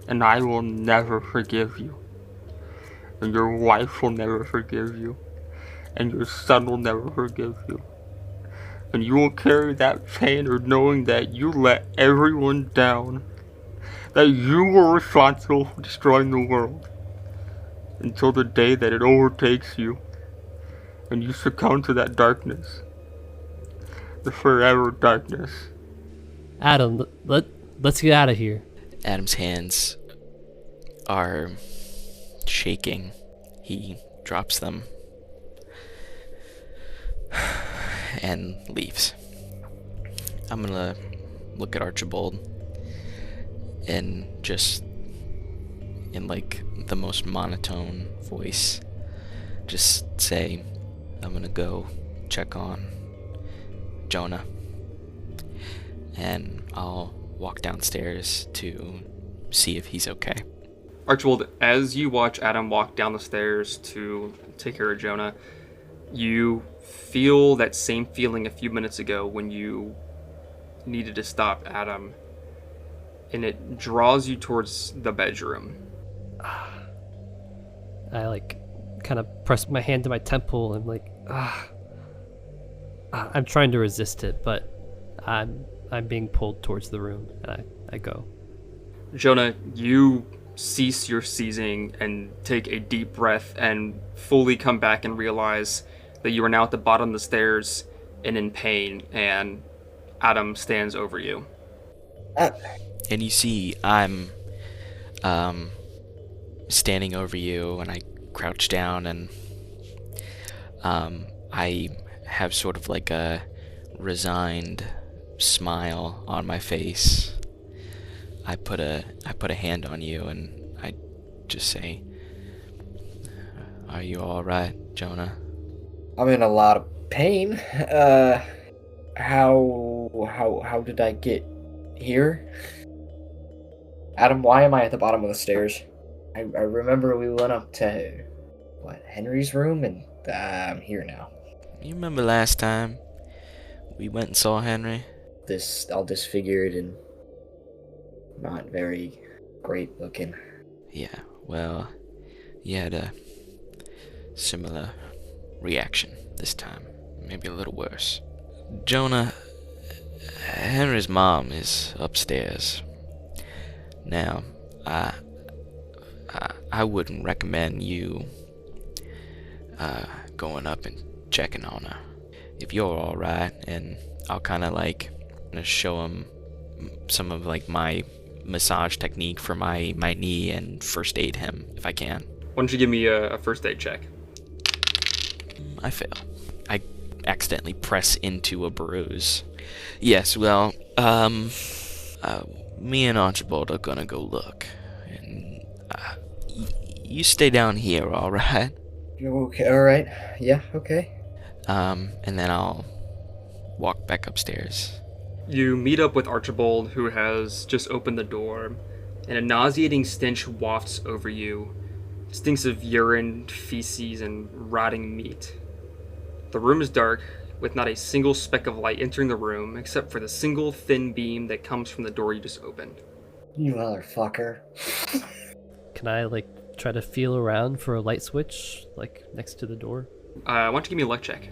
And I will never forgive you. And your wife will never forgive you. And your son will never forgive you. And you will carry that pain of knowing that you let everyone down. That you were responsible for destroying the world. Until the day that it overtakes you. And you succumb to that darkness. The forever darkness. Adam, let's get out of here. Adam's hands are shaking. He drops them and leaves. I'm gonna look at Archibald and just in like the most monotone voice just say, I'm gonna go check on Jonah, and I'll walk downstairs to see if he's okay. Archibald, as you watch Adam walk down the stairs to take care of Jonah, you feel that same feeling a few minutes ago when you needed to stop Adam, and it draws you towards the bedroom. I kind of press my hand to my temple and I'm trying to resist it, but I'm being pulled towards the room, and I go. Jonah, you cease your seizing and take a deep breath and fully come back and realize that you are now at the bottom of the stairs and in pain, and Adam stands over you. And you see I'm standing over you, and I crouch down, and I have sort of like a resigned smile on my face. I put a hand on you and I just say, "Are you all right, Jonah?" I'm in a lot of pain. How did I get here? Adam, why am I at the bottom of the stairs? I remember we went up to Henry's room, and I'm here now. You remember last time we went and saw Henry? all disfigured and not very great looking. Yeah, well, you had a similar reaction this time. Maybe a little worse. Jonah, Henry's mom is upstairs. Now, I wouldn't recommend you going up and checking on her. If you're alright, and I'll kind of like show him some of like my massage technique for my knee and first aid him if I can. Why don't you give me a first aid check? I fail. I accidentally press into a bruise. Yes, well, me and Archibald are gonna go look. And you stay down here, alright? Okay, alright. Yeah, okay. And then I'll walk back upstairs. You meet up with Archibald, who has just opened the door, and a nauseating stench wafts over you. Stinks of urine, feces, and rotting meat. The room is dark, with not a single speck of light entering the room, except for the single thin beam that comes from the door you just opened. You motherfucker. Can I, like, try to feel around for a light switch, like, next to the door? Why don't you give me a luck check?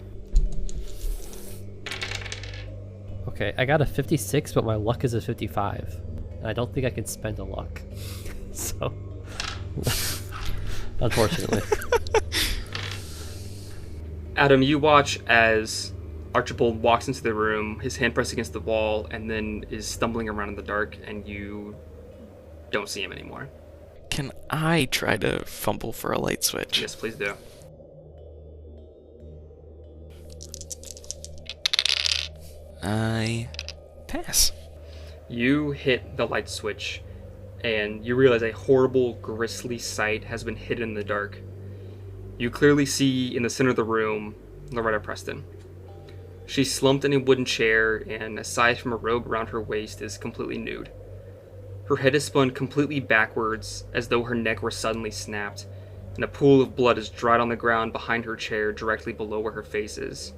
Okay, I got a 56, but my luck is a 55. And I don't think I can spend a luck. So, unfortunately. Adam, you watch as Archibald walks into the room, his hand pressed against the wall, and then is stumbling around in the dark, and you don't see him anymore. Can I try to fumble for a light switch? Yes, please do. I pass. You hit the light switch, and you realize a horrible, grisly sight has been hidden in the dark. You clearly see in the center of the room Loretta Preston. She's slumped in a wooden chair, and aside from a robe around her waist, is completely nude. Her head is spun completely backwards, as though her neck were suddenly snapped, and a pool of blood is dried on the ground behind her chair, directly below where her face is.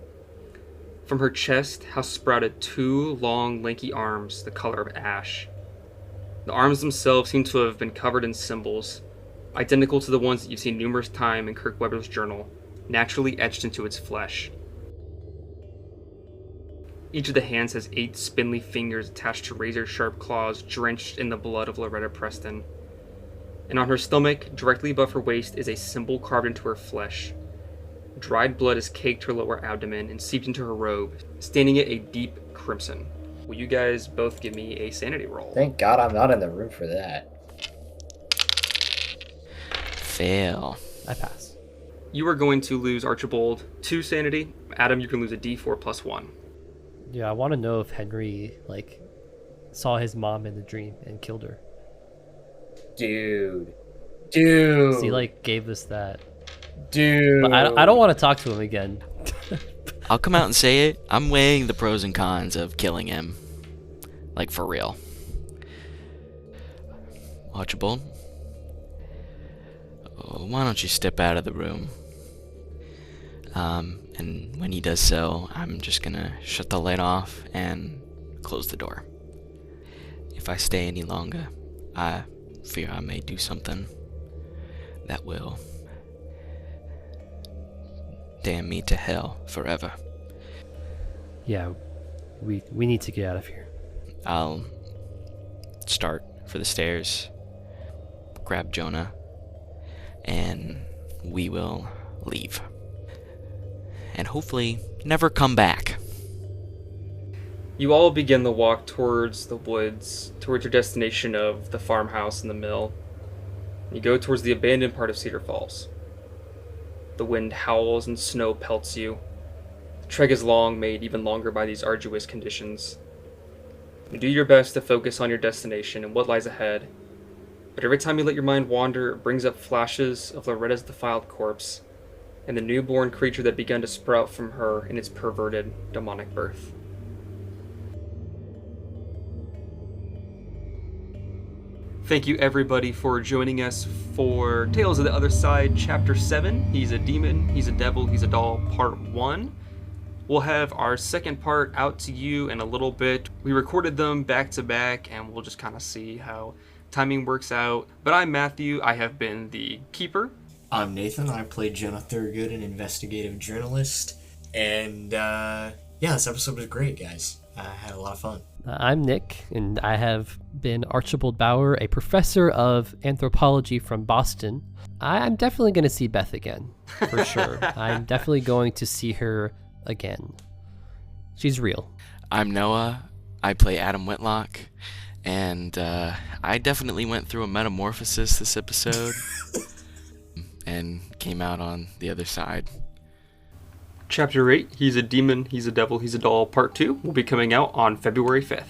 From her chest have sprouted two long, lanky arms, the color of ash. The arms themselves seem to have been covered in symbols, identical to the ones that you've seen numerous times in Kirk Webber's journal, naturally etched into its flesh. Each of the hands has 8 spindly fingers attached to razor-sharp claws drenched in the blood of Loretta Preston. And on her stomach, directly above her waist, is a symbol carved into her flesh. Dried blood has caked her lower abdomen and seeped into her robe, staining it a deep crimson. Will you guys both give me a sanity roll? Thank God I'm not in the room for that. Fail. I pass. You are going to lose Archibald 2 sanity. Adam, you can lose a d4 plus 1. Yeah, I want to know if Henry, like, saw his mom in the dream and killed her. Dude. So he, like, gave us that. Dude. But I don't want to talk to him again. I'll come out and say it. I'm weighing the pros and cons of killing him. Like, for real. Archibald? Why don't you step out of the room? And when he does so, I'm just gonna shut the light off and close the door. If I stay any longer, I fear I may do something that will damn me to hell forever. Yeah, we need to get out of here. I'll start for the stairs, grab Jonah, and we will leave. And hopefully never come back. You all begin the walk towards the woods, towards your destination of the farmhouse and the mill. You go towards the abandoned part of Cedar Falls. The wind howls and snow pelts you. The trek is long, made even longer by these arduous conditions. You do your best to focus on your destination and what lies ahead, but every time you let your mind wander, it brings up flashes of Loretta's defiled corpse and the newborn creature that began to sprout from her in its perverted, demonic birth. Thank you everybody for joining us for Tales of the Other Side, Chapter 7. He's a demon, he's a devil, he's a doll, Part 1. We'll have our second part out to you in a little bit. We recorded them back to back, and we'll just kind of see how timing works out. But I'm Matthew. I have been the keeper. I'm Nathan. I played Jonah Thurgood, an investigative journalist. And this episode was great, guys. I had a lot of fun. I'm Nick, and I have been Archibald Bauer, a professor of anthropology from Boston. I'm definitely going to see Beth again, for sure. I'm definitely going to see her again. She's real. I'm Noah. I play Adam Whitlock, and I definitely went through a metamorphosis this episode and came out on the other side. Chapter 8, He's a Demon, He's a Devil, He's a Doll, Part 2 will be coming out on February 5th.